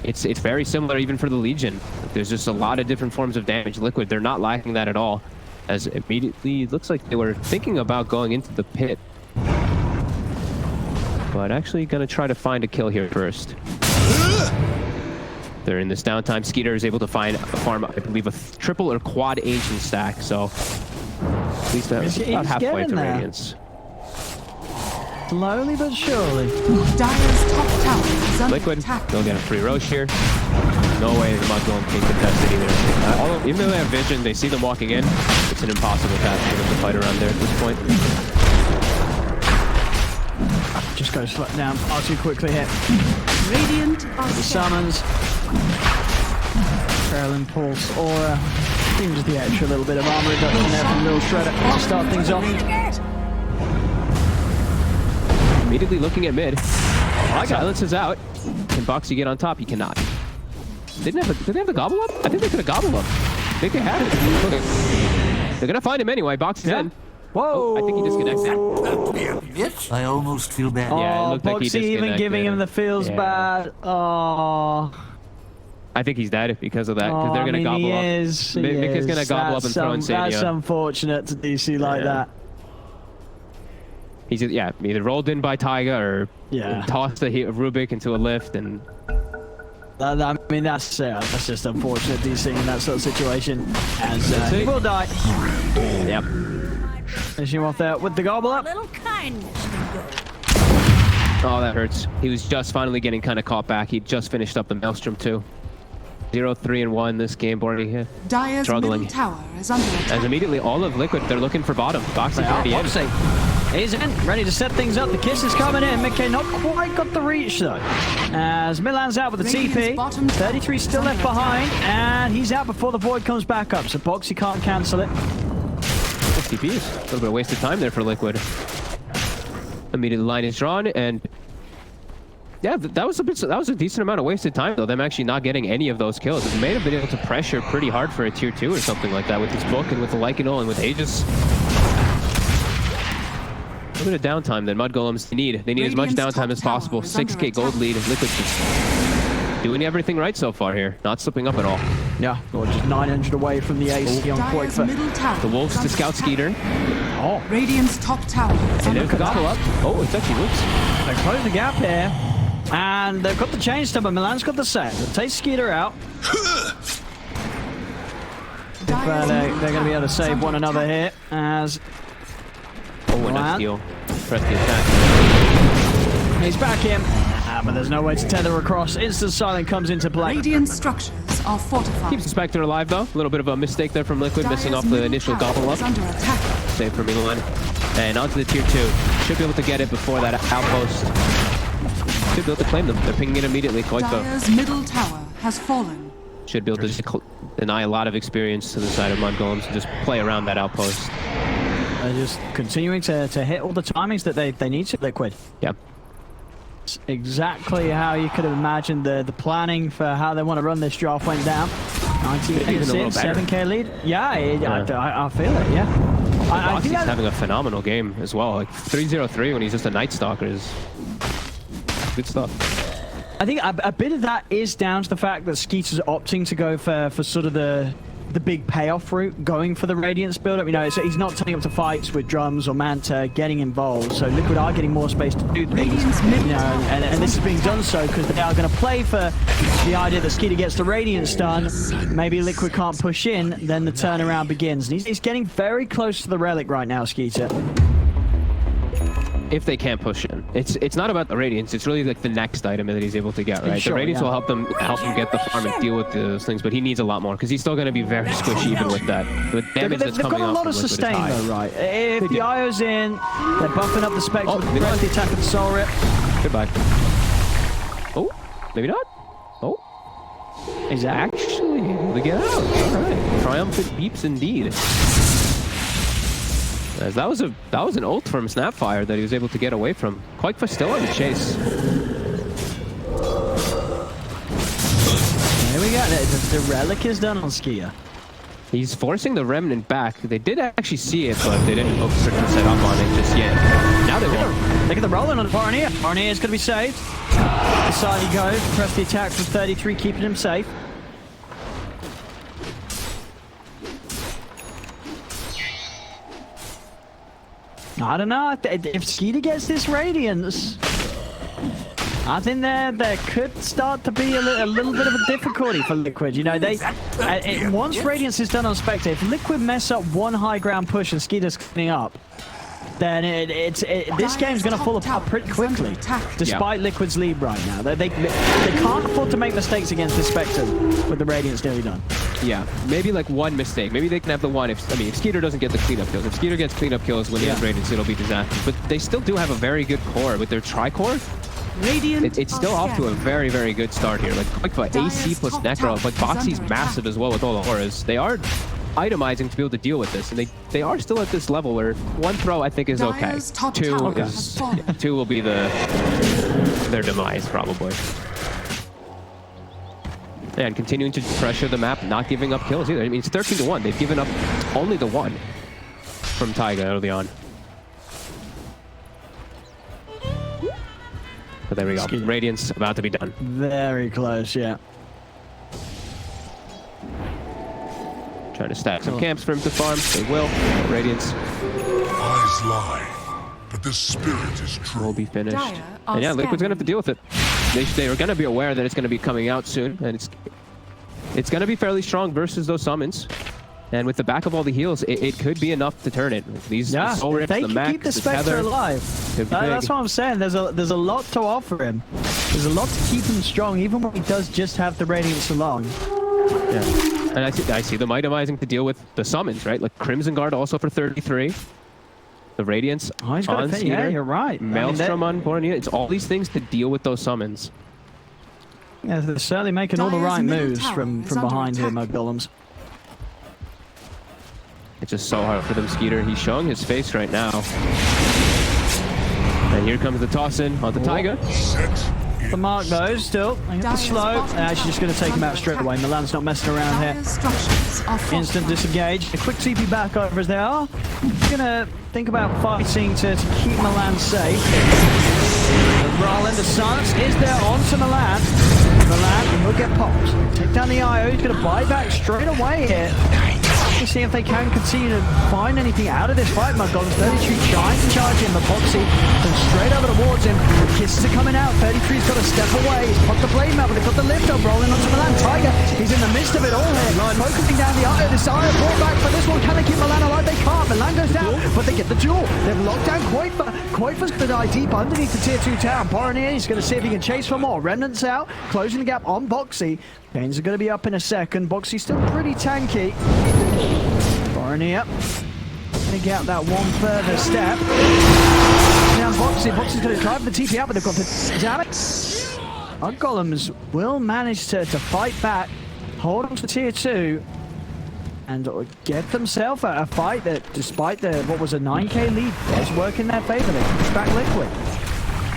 It's very similar even for the Legion. There's just a lot of different forms of damage. Liquid, they're not lacking that at all. As immediately, it looks like they were thinking about going into the pit. But actually going to try to find a kill here first. They're in this downtime. Skeeter is able to farm, I believe, a triple or quad ancient stack. So at least that's about halfway to Radiance. Slowly but surely. Dire's top tower is under Liquid, attack. they'll get a free Roche here. No way the Mudgolem can contest it either. Even though they have vision, they see them walking in. It's an impossible task for them to fight around there at this point. Just go slap down far too quickly here. Radiant are The summons. Carolyn Pulse Aura. Even just the extra little bit of armor reduction there from Lil Shredder to start things off. Immediately looking at mid. Silence is out. Can Boxy get on top? He cannot. Did they have the gobble up? I think they could have gobbled up. I think they had it. Okay. They're gonna find him anyway. Boxy's in. Whoa! I think he disconnected. That'd be a bit. I almost feel bad. Yeah, it looked like he Boxy even disconnected. giving him the feels bad. Oh. I think he's dead because of that. Because they're gonna gobble up. Mick is gonna gobble up and throw Insania. That's unfortunate to DC like that. He's either rolled in by Taiga or tossed the Rubik into a lift and. I mean, that's just unfortunate DC in that sort of situation. As he will die. Yep. Finishing off there with the gobble up. Little kindness can go. Oh, that hurts. He was just finally getting kind of caught back. He just finished up the Maelstrom too. 0-3-1 this game, Bordy. Dire's Struggling. middle tower is under attack. As immediately all of Liquid, they're looking for bottom. Boxy's already in. He's in, ready to set things up. The kiss is coming in. Mickey not quite got the reach though. As Milan's out with the TP. 33 still left behind, and he's out before the void comes back up. So Boxy can't cancel it. TPs. A little bit of wasted time there for Liquid. Immediately line is drawn, and yeah, that was a decent amount of wasted time though. Them actually not getting any of those kills. It may have been able to pressure pretty hard for a tier 2 or something like that with this book and with the Lycanol and with Aegis. A little bit of downtime that Mudgolems need. They need as much downtime as possible. 6k gold lead. Liquid just doing everything right so far here. Not slipping up at all. Yeah, or just 900 away from the AC on Dire's Quake. middle tower. The Wolves to is scout under Skeeter. Oh, Radiant's top tower. is And under there's the gobble attack. up. Oh, it's actually Wolves. they close the gap here. And they've got the chain stun, but Milan's got the set. They'll take Skeeter out. Dire's They're middle going to be able to tower is save under one another attack. here as Oh, and Milan. nice steal. Press the attack. he's back in. But there's no way to tether across. Instant silent comes into play. Radiant structures are fortified. Keeps the Spectre alive though. A little bit of a mistake there from Liquid, missing Dire's off the middle initial tower gobble is up. under attack. Save for Milan. And onto the tier 2. Should be able to get it before that outpost. Should be able to claim them. They're pinging it immediately. Quite though. Dire's middle tower has fallen. Should be able to deny a lot of experience to the side of mudgolems and just play around that outpost. They're just continuing to hit all the timings that they need to, Liquid. Yeah. It's exactly how you could have imagined the planning for how they want to run this draft went down. 19 Maybe even minutes a in, little better. 7k lead. Yeah, I feel it, yeah. I Boxy's think having a phenomenal game as well. Like 3-0-3 when he's just a Night Stalker is good stuff. I think a bit of that is down to the fact that Skeeter's opting to go for sort of the big payoff route, going for the Radiance build-up. You know, so he's not turning up to fights with Drums or Manta, getting involved. So Liquid are getting more space to do things. Radiant's middle You know, tower and is this is under being done attack. so because they are going to play for the idea that Skeeter gets the Radiance done. Maybe Liquid can't push in, then the turnaround begins. And he's getting very close to the Relic right now, Skeeter. If they can't push in. It's not about the Radiance, it's really like the next item that he's able to get, right? Sure, the Radiance yeah. will help him get the farm and deal with those things, but he needs a lot more because he's still going to be very squishy even with that. The damage that's They've coming got a off lot of from Liquid is sustain high. though, right? If They the do. IO's in, they're buffing up the Spectre Oh, with they the rest of might. the attack of the Soul Rip. Goodbye. Oh, maybe not. Oh, Is that actually able to get out. All right. Triumphant beeps indeed. As that was an ult from Snapfire that he was able to get away from. Quakefa still on the chase. There we go. The Relic is done on Skier. He's forcing the Remnant back. They did actually see it, but they didn't hope for to set up on it just yet. Now they will. Look at the rolling on the Pioneer. Pioneer is going to be saved. This side he goes. Press the attack from 33, keeping him safe. I don't know. If Skeeter gets this Radiance, I think there could start to be a little bit of a difficulty for Liquid. You know, once Radiance is done on Spectre, if Liquid mess up one high ground push and Skeeter's cleaning up, then this game's going to fall apart pretty quickly, despite Liquid's lead right now. They can't afford to make mistakes against this Spectre with the Radiance nearly done. Yeah, maybe like one mistake. Maybe they can have the one if Skeeter doesn't get the cleanup kills. If Skeeter gets cleanup kills when he has Radiance, it'll be disaster. But they still do have a very good core with their tri-core. Radiant It's still off to a very, very good start here. Like Quakefa, AC plus Necro, like Boxy's massive as well with all the auras. They are itemizing to be able to deal with this, and they are still at this level where one throw I think is okay. Dire's top Two tower is has fallen. two will be their demise probably. And continuing to pressure the map, not giving up kills either. I mean, it's 13-1. They've given up only the one from Taiga early on. But there we go. Radiance about to be done. Very close, yeah. Trying to stack some camps for him to farm. They will. Radiance Eyes lie, but the spirit is true. will be finished. Dire are And yeah, Liquid's gonna scanning. have to deal with it. They are gonna be aware that it's gonna be coming out soon, and it's gonna be fairly strong versus those summons. And with the back of all the heals, it could be enough to turn it. These Yeah, soul rips, they the can max, keep the the Spectre tether. alive. Could be That's big. what I'm saying. There's a lot to offer him. There's a lot to keep him strong, even when he does just have the Radiance alone. Yeah. And I see them itemizing to deal with the summons, right? Like Crimson Guard also for 33. The Radiance Oh, he's got on a thing. Skeeter. Yeah, you're right. I mean, Maelstrom on Borneo. It's all these things to deal with those summons. yeah, they're certainly making all the Dire's right middle moves tower from is under behind here, attack. mudgolems. It's just so hard for them, Skeeter. He's showing his face right now. And here comes the toss-in onto Taiga. The mark though, still. They got the Dire's slow. bottom They're actually just going to take him out straight away. Milan's not messing around here. Dire's structures are Instant fortified. disengage. A quick TP back over as they are. Gonna think about fighting to keep Milan safe. Roll into silence is there onto Milan. Milan will get popped. Take down the IO. He's going to buy back straight away here. To see if they can continue to find anything out of this fight. mudgolems 33 trying to charge him, but Boxy comes straight over towards him. The kisses are coming out. 33's got to step away. He's popped the blade out, but they've got the lift up rolling onto Milan. Tiger, he's in the midst of it all here. Focusing down the IO. This IO brought back for this one. Can they keep Milan alive? They can't. Milan goes down, but they get the duel. They've locked down Koifa. Koifa's going to die deep underneath the tier 2 tower. Boronier, he's going to see if he can chase for more. Remnants out, closing the gap on Boxy. Pains are going to be up in a second. Boxy's still pretty tanky. Boronier going to get that one further step. Now Boxy's going to drive the TP out, but they've got the damage. mudgolems will manage to fight back, hold on to tier 2, and get themselves a fight that, despite what was a 9k lead, does work in their favor. They push back Liquid.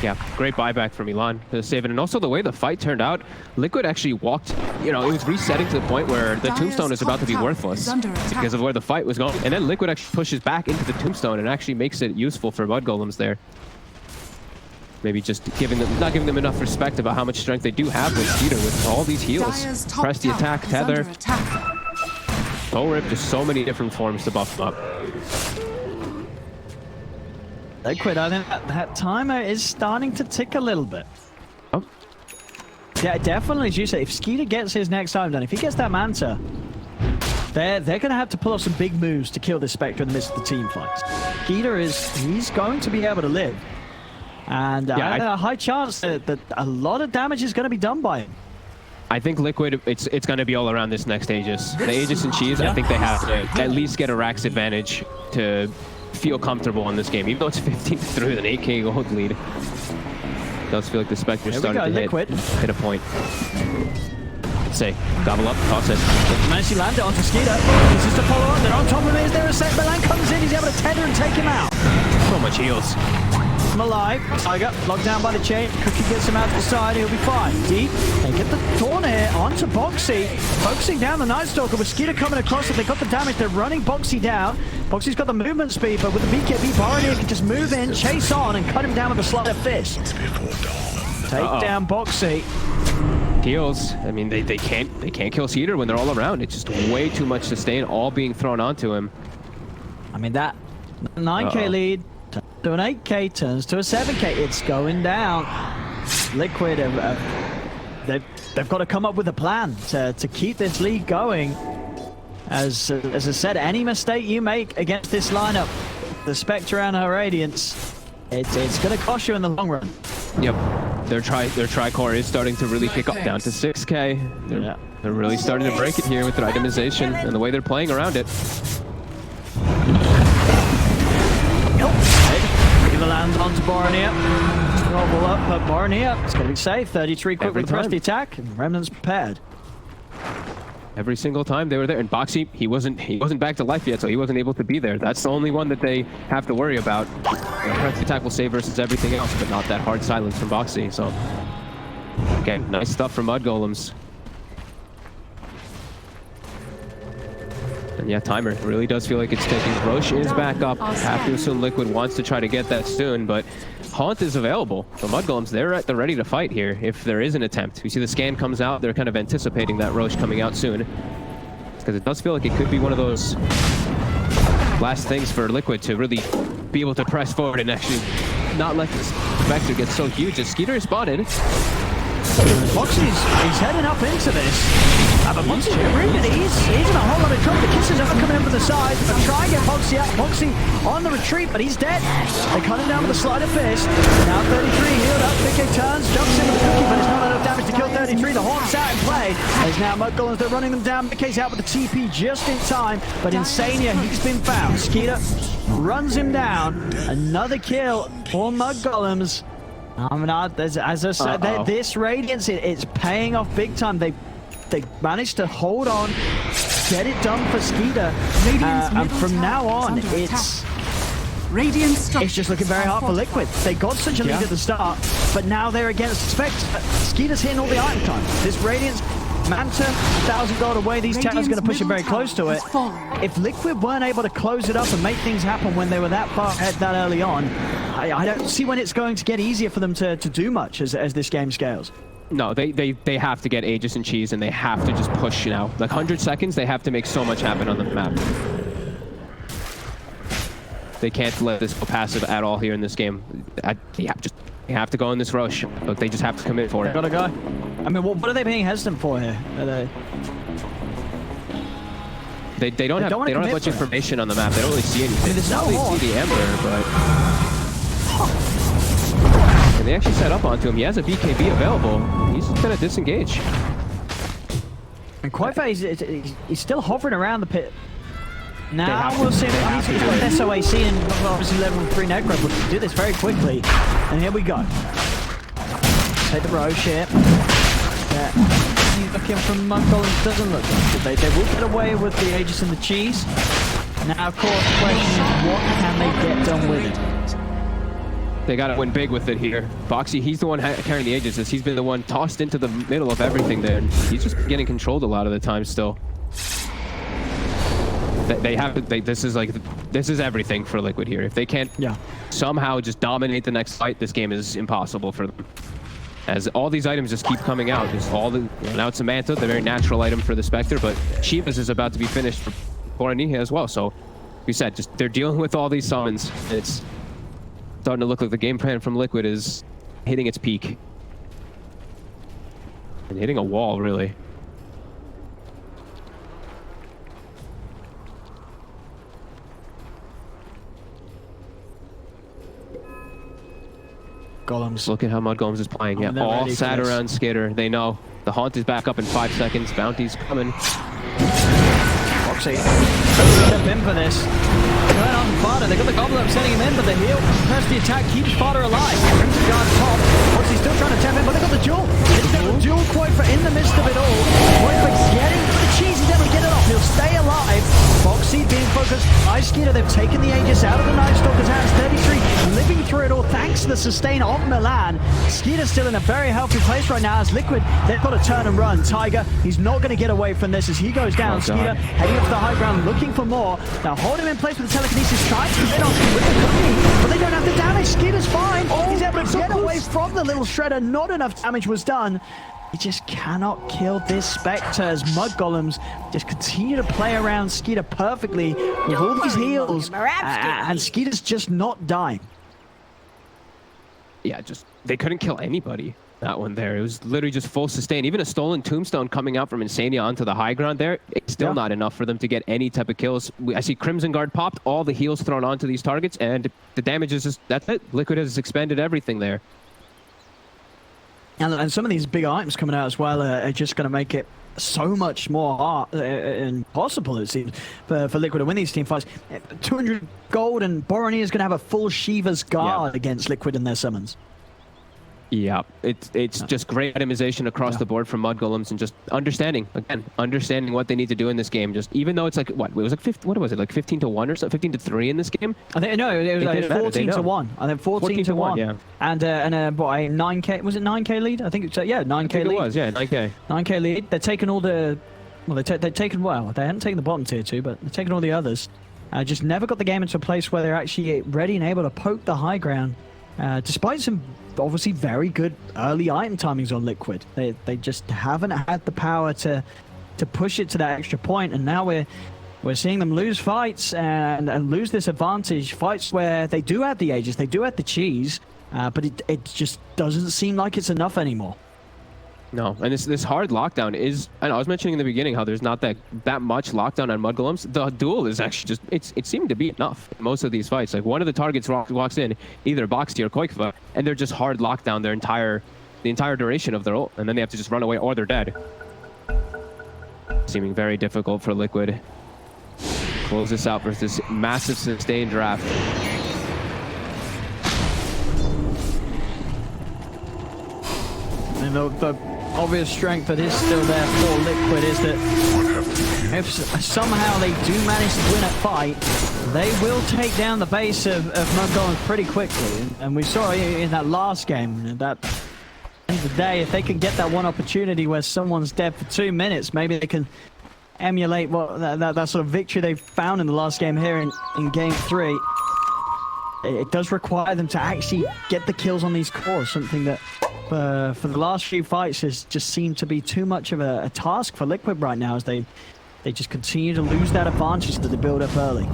Yeah, great buyback from Milan to save it. And also the way the fight turned out, Liquid actually walked, you know, it was resetting to the point where the tombstone is about to be worthless because of where the fight was going. And then Liquid actually pushes back into the tombstone and actually makes it useful for mudgolems there. Maybe just not giving them enough respect about how much strength they do have with Skeeter with all these heals. Press the attack, tether. Soul Rip, just so many different forms to buff them up. Liquid, I think that timer is starting to tick a little bit. Oh. Yeah, definitely, as you say, if Skeeter gets his next time done, if he gets that Manta, they're going to have to pull off some big moves to kill this Spectre in the midst of the team fights. Skeeter he's going to be able to live. And a high chance that a lot of damage is going to be done by him. I think Liquid, it's going to be all around this next Aegis. The Aegis and Cheese, I think they have to at least get a Rax advantage to feel comfortable in this game. Even though it's 15-3 with an 8k gold lead, it does feel like the Spectre's starting to hit a point. Say, gobble up, toss it. Managed to land it onto Skeeter. This is to follow up. Then on top of it, is there a set? Milan comes in, he's able to tether and take him out. So much heals. I'm alive. Tiger locked down by the chain. Cookie gets him out to the side. He'll be fine. Deep. They get the Thorn here onto Boxy. Focusing down the Night Stalker with Skeeter coming across it. They got the damage. They're running Boxy down. Boxy's got the movement speed, but with the BKB, Boronier can just move in, chase on, and cut him down with a sleight of fist. Take down Boxy. Heals. I mean, they can't kill Skeeter when they're all around. It's just way too much sustain, all being thrown onto him. I mean, that 9k lead to an 8k turns to a 7k. It's going down. Liquid, they've got to come up with a plan to keep this lead going. As I said, any mistake you make against this lineup, the Spectre and her Radiance, it's going to cost you in the long run. Yep, their tri-core is starting to really pick up down to 6k. They're really starting to break it here with their itemization and the way they're playing around it. Lands onto Boronier. Roll up, but Boronier, it's going to be safe. 33 quick with the press the attack, and Remnant's prepared. Every single time they were there, and Boxy, he wasn't back to life yet, so he wasn't able to be there. That's the only one that they have to worry about. Press the attack will save versus everything else, but not that hard silence from Boxy. So, okay, nice stuff from mudgolems. And yeah, timer really does feel like it's taking. Roche is back up. Have to assume Liquid wants to try to get that soon, but Haunt is available. So mudgolems, they're ready to fight here if there is an attempt. We see the scan comes out. They're kind of anticipating that Roche coming out soon, because it does feel like it could be one of those last things for Liquid to really be able to press forward and actually not let this Spectre get so huge. As Skeeter is spotted. Boxy's heading up into this. But Boxy's he's in a whole lot of trouble. The kisses are coming in from the side. They're trying to get Boxy out. Boxy on the retreat, but he's dead. They cut him down with a sleight of fist. Now 33 healed up. BK turns, jumps in with the cookie, but it's not enough damage to kill 33. The Haunt's out in play. There's now mudgolems. They're running them down. BK's out with the TP just in time, but Insania, he's been found. Skeeter runs him down. Another kill for mudgolems. As I said, this Radiance, it's paying off big time. They managed to hold on, get it done for Skeeter, and from now on, it's just looking very hard for Liquid. They got such a lead at the start, but now they're against Spectre. Skeeter's hitting all the item time. This Radiance, Manta, 1,000 gold away. These towers going to push him very close to it. If Liquid weren't able to close it up and make things happen when they were that far ahead that early on, I don't see when it's going to get easier for them to do much as this game scales. No, they have to get Aegis and Cheese, and they have to just push now. Like 100 seconds, they have to make so much happen on the map. They can't let this go passive at all here in this game. They have to go in this rush, but they just have to commit for it. Gotta go. I mean, what are they being hesitant for here? They don't have much information on the map. They don't really see anything. I mean, there's no they see the Ember, but and they actually set up onto him. He has a BKB available. He's gonna disengage. And quite fair, he's still hovering around the pit. Now we'll see if he's got SOAC and obviously level 3 Necro, but we do this very quickly. And here we go. Take the roche here. Looking from mudgolems doesn't look like they will get away with the Aegis and the Cheese. Now, of course, the question is, what can they get done with it? They gotta win big with it here. Boxy, he's the one carrying the Aegis. He's been the one tossed into the middle of everything there. And he's just getting controlled a lot of the time still. This is everything for Liquid here. If they can't somehow just dominate the next fight, this game is impossible for them. As all these items just keep coming out. Now it's a Manta, the very natural item for the Spectre, but Shivas is about to be finished for Boraniha as well. So, we said, they're dealing with all these summons. It's starting to look like the game plan from Liquid is hitting its peak. And hitting a wall, really. Golems. Look at how mudgolems is playing. Yeah, all sat around Skitter. They know the haunt is back up in 5 seconds. Bounty's coming. Foxy. Step in for this. Going on Fada. They got the goblet up sending him in, but the heal press the attack keeps Fada alive. Crimson Guard top. Foxy's still trying to tap in, but they got the duel. It's the duel Quoifer in the midst of it all. Quoifer getting the cheese. He's able to get it off. He'll stay alive. Foxy being focused by Skitter. They've taken the Aegis out of the Night Stalker's hands. 33 living through it all thanks to the sustain of Milan. Skitter's still in a very healthy place right now as Liquid. They've got to turn and run. Tiger, he's not going to get away from this as he goes down. Skitter heading up to the high ground looking for more. Now hold him in place with the telekinesis. Tries to get off with the cookie, but they don't have the damage. Skitter's fine. He's able to get away from the little shredder. Not enough damage was done. He just cannot kill this Spectre as mudgolems just continue to play around Skeeter perfectly with all these heals, and Skeeter's just not dying. Yeah, they couldn't kill anybody. That one there, it was literally just full sustain. Even a stolen tombstone coming out from Insania onto the high ground there, it's still not enough for them to get any type of kills. I see Crimson Guard popped, all the heals thrown onto these targets, and the damage is just, that's it. Liquid has expended everything there. And some of these big items coming out as well are just going to make it so much more hard, impossible, it seems, for Liquid to win these team fights. 200 gold, and Boroni is going to have a full Shiva's guard against Liquid in their summons. Yeah, it's just great itemization across the board from mudgolems and just understanding what they need to do in this game. Just even though it's like what it was like 15, what was it like 15 to 1 or something, 15 to 3 in this game? I think no, it was like 14 to 1. I think 14 to 1. Yeah. And what a 9k, was it 9k lead? I think it's yeah, 9k lead. It was 9k. 9k lead. They're taking all the they've taken they hadn't taken the bottom tier 2, but they're taking all the others. Just never got the game into a place where they're actually ready and able to poke the high ground. Despite some obviously very good early item timings on Liquid, they just haven't had the power to push it to that extra point, and now we're seeing them lose fights and lose this advantage. Fights where they do have the Aegis, they do have the cheese, but it just doesn't seem like it's enough anymore. No, and this hard lockdown is, I know I was mentioning in the beginning how there's not that much lockdown on mudgolems. The duel is actually just, it seemed to be enough in most of these fights. Like one of the targets walks in, either Boxy or Koikva, and they're just hard lockdown the entire duration of their ult, and then they have to just run away or they're dead. Seeming very difficult for Liquid. Close this out versus this massive sustained draft. And the obvious strength that is still there for Liquid is that if somehow they do manage to win a fight, they will take down the base of mudgolems pretty quickly. And we saw in that last game that at the end of the day, if they can get that one opportunity where someone's dead for 2 minutes, maybe they can emulate what that sort of victory they found in the last game here in game 3. it does require them to actually get the kills on these cores, something that for the last few fights has just seemed to be too much of a task for Liquid right now, as they just continue to lose that advantage that they build up early.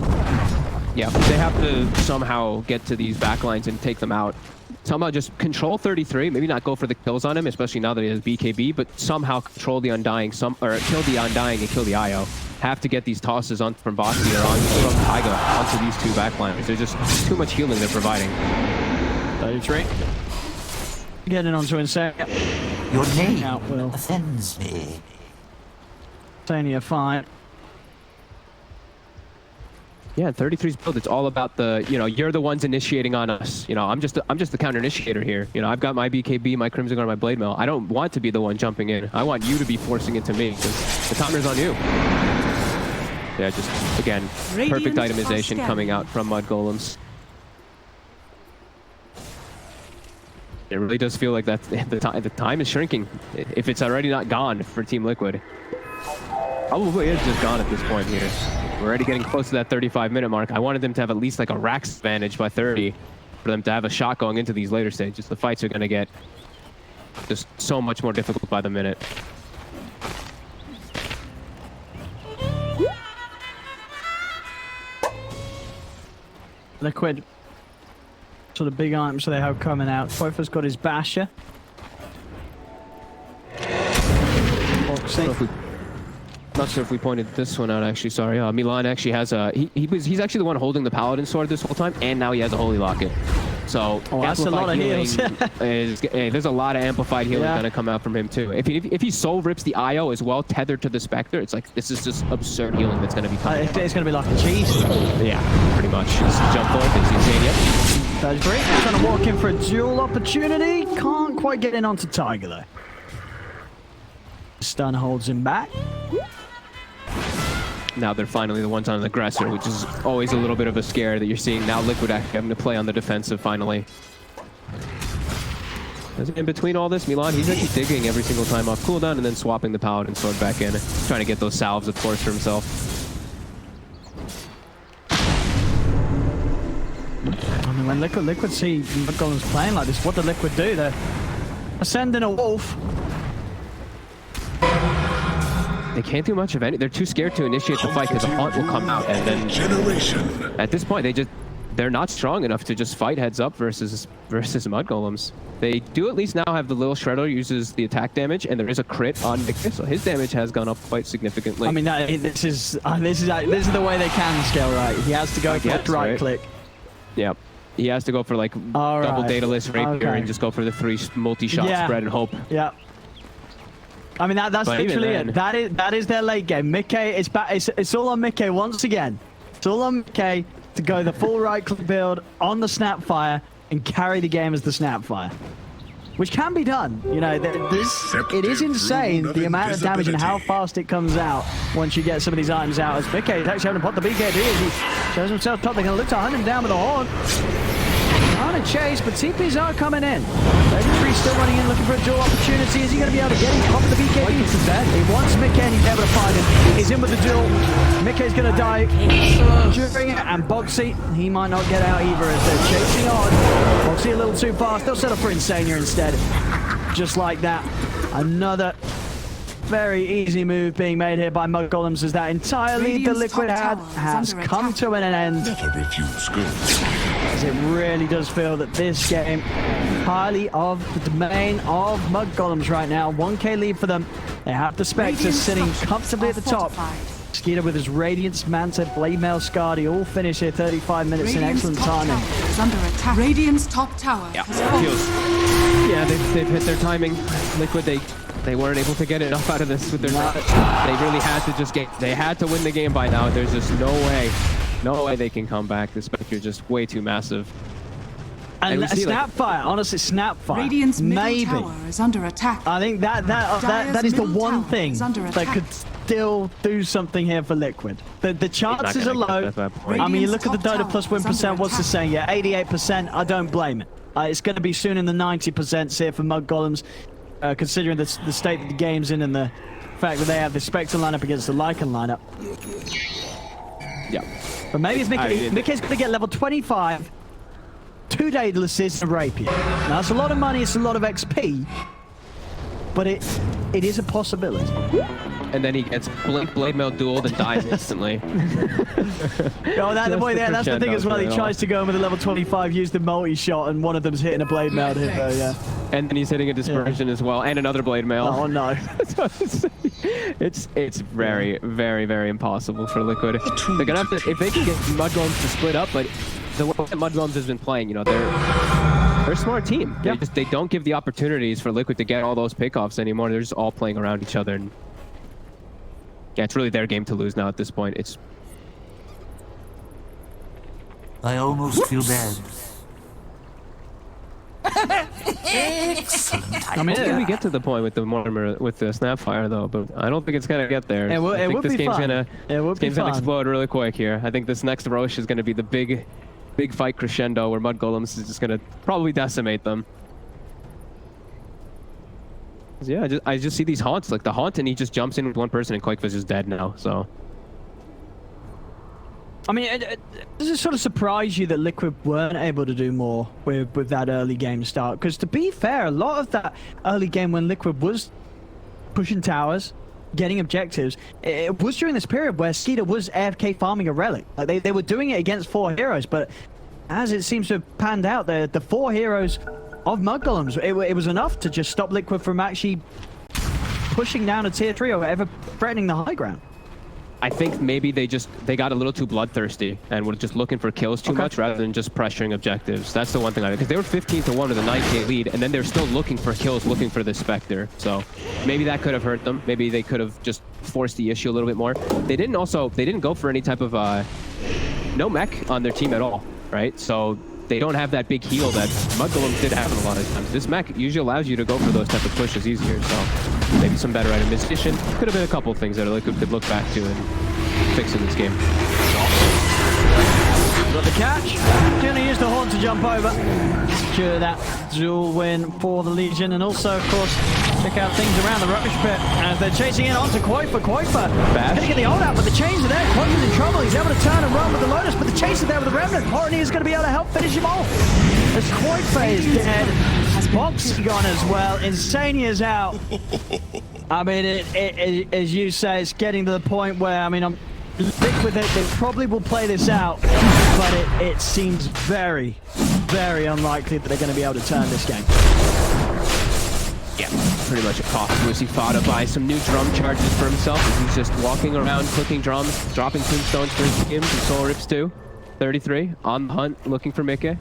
Yeah, they have to somehow get to these backlines and take them out. Somehow just control 33, maybe not go for the kills on him, especially now that he has BKB, but somehow control the Undying, or kill the Undying and kill the IO. Have to get these tosses on from Boxy or from Taiga onto these two backliners. There's just too much healing they're providing. 33. Getting onto Insane. Your name offends me. Insania fine. Yeah, 33's build, it's all about the, you're the ones initiating on us. I'm just the counter initiator here. I've got my BKB, my Crimson Guard, my Blade Mail. I don't want to be the one jumping in. I want you to be forcing it to me, because the timer's on you. Yeah, just, again, perfect itemization coming out from Mudgolems. It really does feel like that the time is shrinking, if it's already not gone for Team Liquid. Probably is just gone at this point here. We're already getting close to that 35-minute mark. I wanted them to have at least like a Rax advantage by 30 for them to have a shot going into these later stages. The fights are going to get just so much more difficult by the minute. Liquid. Sort of big items they have coming out. Fofa's got his Basher. Boxing. Not sure if we pointed this one out, actually. Sorry. Milan actually has a... He's actually the one holding the Paladin Sword this whole time, and now he has a Holy Locket. So, that's a lot of heals. There's a lot of amplified healing going to come out from him, too. If he soul rips the IO as well, tethered to the Spectre, it's like, this is just absurd healing that's going to be coming. It's going to be like a cheese. Yeah, pretty much. Just jump forward, thinks he's insane. Yep. That's great. Trying to walk in for a duel opportunity. Can't quite get in onto Tiger, though. Stun holds him back. Now they're finally the ones on an aggressor, which is always a little bit of a scare that you're seeing now Liquid having to play on the defensive finally. In between all this, Milan, he's actually digging every single time off cooldown and then swapping the Paladin Sword back in, trying to get those salves, of course, for himself. I mean, when Liquid see Mudgolems playing like this, what do Liquid do? They're sending a wolf. They can't do much of any. They're too scared to initiate the fight because the haunt will come out, and then at this point they're not strong enough to just fight heads up versus Mudgolems. They do at least now have the little Shredder uses the attack damage, and there is a crit on Victor, so his damage has gone up quite significantly. I mean, this is the way they can scale, right? He has to go for right click. Yep. He has to go for like double Daedalus Rapier and just go for the 3 multi-shot spread and hope. Yeah. I mean, that's literally it. That is their late game. Mickey, it's all on Mickey once again. It's all on Mickey to go the full right click build on the Snapfire and carry the game as the Snapfire, which can be done. It is insane the amount of damage and how fast it comes out once you get some of these items out. As Mickey is actually having to pop the BKB as he shows himself top. They're going to look to hunt him down with a horn. On a chase, but TPs are coming in. BO3 still running in, looking for a duel opportunity. Is he going to be able to get him? Pop the BKB. He wants Mickey and he's able to find him. He's in with the duel. Mickey's going to die during it, and Boxy, he might not get out either as they're chasing on. Boxy a little too fast. They'll settle for Insania instead. Just like that. Another very easy move being made here by Mudgolems as that entire lead the Liquid had has come to an end. As it really does feel that this game highly of the domain of Mudgolems right now. 1k lead for them. They have the Spectre sitting comfortably at the top. Skeeter with his Radiance, Manta, Blade Mail, Scardy all finish here 35 minutes in excellent timing. Under attack. Radiant's top tower. Yeah, they've hit their timing. Liquid, they weren't able to get enough out of this with their They really had to they had to win the game by now. There's just no way they can come back. The Spectre just way too massive. And Snapfire, honestly, Snapfire. Radiant's middle tower is under attack. I think that is the one thing that could still do something here for Liquid. The chances are low. I mean, you look at the Dota plus win percent, what's the saying? Yeah, 88%, I don't blame it. It's going to be soon in the 90% here for Mudgolems, considering the state that the game's in and the fact that they have the Spectre lineup against the Lycan lineup. Yeah. But maybe it's Mickey's going to get level 25. 2 Daedalus and a Rapier. Now, that's a lot of money, it's a lot of XP, but it is a possibility. And then he gets Blade Mail dueled and dies instantly. Oh, that's the thing as well. He tries to go in with a level 25, use the multi-shot, and one of them's hitting a Blade Mail to hit though, yeah. And then he's hitting a Dispersion as well, and another Blade Mail. Oh, no. It's very, very, very impossible for Liquid. They're gonna have to, if they can get mudgolems to split up, but the way that mudgolems has been playing, you know, they're a smart team. Yeah. They don't give the opportunities for Liquid to get all those pickoffs anymore. They're just all playing around each other. And yeah, it's really their game to lose now at this point. It's. I almost feel bad. Excellent. I mean, hopefully we get to the point with the Mortimer, with the Snapfire though, but I don't think it's gonna get there. I think this game's gonna explode really quick here. I think this next Roche is gonna be the big fight crescendo where mudgolems is just gonna probably decimate them. Yeah, I just see these haunts, like the haunt, and he just jumps in with one person, and Quakeface is dead now. So. I mean, does it sort of surprise you that Liquid weren't able to do more with that early game start? Because to be fair, a lot of that early game when Liquid was pushing towers, getting objectives, it was during this period where Skeeter was AFK farming a relic. Like they were doing it against 4 heroes, but as it seems to have panned out, the 4 heroes of mudgolems, it was enough to just stop Liquid from actually pushing down a tier 3 or ever threatening the high ground. I think maybe they got a little too bloodthirsty and were just looking for kills too much rather than just pressuring objectives. That's the one thing because they were 15-1 with a 9k lead, and then they're still looking for kills, looking for the Spectre. So maybe that could have hurt them. Maybe they could have just forced the issue a little bit more. They didn't go for any type of no mech on their team at all, right? So they don't have that big heal that mudgolems did have a lot of times. This mech usually allows you to go for those type of pushes easier, so maybe some better itemization. Could have been a couple of things that Liquid could look back to and fix in this game. Got the catch. Gonna use the horn to jump over. Secure that duel win for the Legion, and also, of course, check out things around the rubbish pit as they're chasing in onto Quakefa. Gonna get the ult out, but the chains are there. Quakefa's in trouble. He's able to turn and run with the Lotus, but the chase is there with the Remnant. Horny is going to be able to help finish him off. As Quakefa is dead, Boxy gone as well. Insania's out. I mean, as you say, it's getting to the point where, I mean, Liquid, they probably will play this out, but it seems very, very unlikely that they're going to be able to turn this game. Yeah, pretty much a cost. Lucy fought to buy some new drum charges for himself as he's just walking around, clicking drums, dropping tombstones for his team, some soul rips too. 33, on the hunt, looking for Mickey.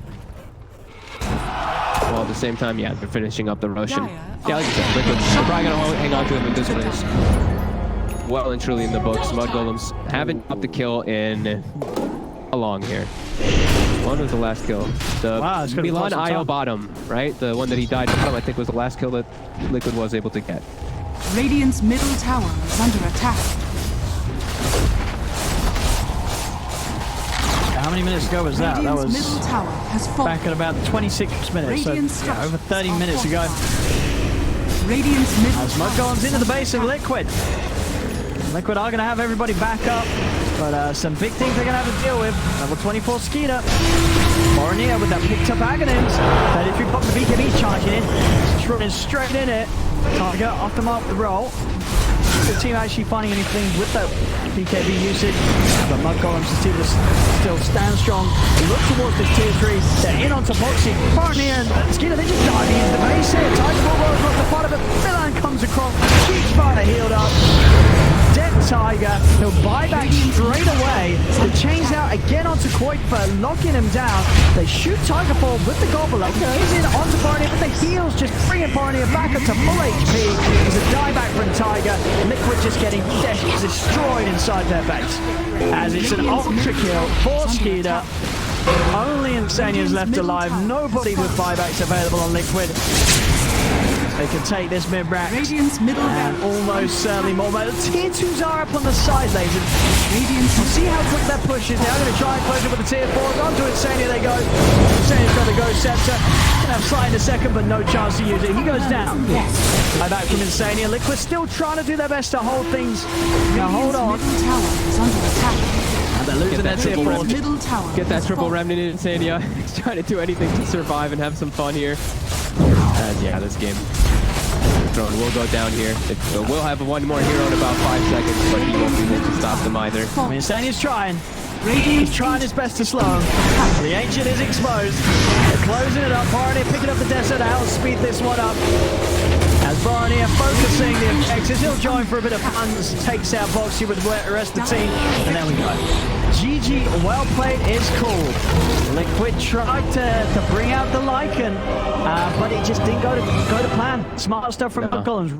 While at the same time, yeah, they're finishing up the Roshan. Yeah, like I said, Liquid, they're probably going to hang on to him in this race. Well and truly in the books. Mudgolems haven't up the kill in how long here? When was the last kill? The Milan IO bottom, right? The one that he died bottom, I think was the last kill that Liquid was able to get. Radiant's middle tower is under attack. How many minutes ago was that? Radiant's That was middle tower has fallen. back at about 26 minutes, so yeah, over 30 minutes ago. Radiant's middle As Mudgolems into the base of Liquid. Liquid are going to have everybody back up, but some big things they're going to have to deal with. Level 24 Skeeter. Boronier with that picked up Aghanims. 33 pop the BKB charging in. Just running straight in it. Tiger off the mark the roll. The team actually finding anything with that BKB usage, but Mudgolems still stand strong. Look towards this tier 3. They're in onto Boxy. Boronier and Skeeter, they just dive into the base here. Tiger will roll across the front of it. Milan comes across. Huge fire healed up. Dead Tiger, he'll buy back straight away. The chains out again onto Quakefa, locking him down. They shoot Tiger forward with the Gobbler. He's in onto Boronier, but the heals just bringing Boronier back up to full HP. There's a dieback from Tiger. Liquid just getting destroyed inside their base. As it's an ultra kill for Skeeter. Only Insania's left alive. Nobody with buybacks available on Liquid. They can take this mid-rack and almost certainly more. But the tier 2s are up on the side lanes. We'll see how quick that push is. Now going to try and close it with the tier 4s. Onto Insania they go. Insania's got the Ghost Scepter. Gonna have Sight in a second, but no chance to use it. He goes down. Right back from Insania. Liquid still trying to do their best to hold things. Now hold on. And the losing their tier 4. Radiant's middle tower. Get that has triple fallen. remnant in Insania. He's trying to do anything to survive and have some fun here. And yeah, this game. Drone will go down here. We'll have one more hero in about 5 seconds, but he won't be able to stop them either. I mean, Insania's trying. Radiant He's trying his best to slow him. The Ancient is exposed. They're closing it up. Barney picking up the desert to outspeed this one up. As Barney focusing the objectives, he'll join for a bit of fun. Takes out Voxy with the rest of the team. And there we go. GG, well played is called. Liquid tried to bring out the Lycan, but it just didn't go to plan. Smart stuff from mudgolems.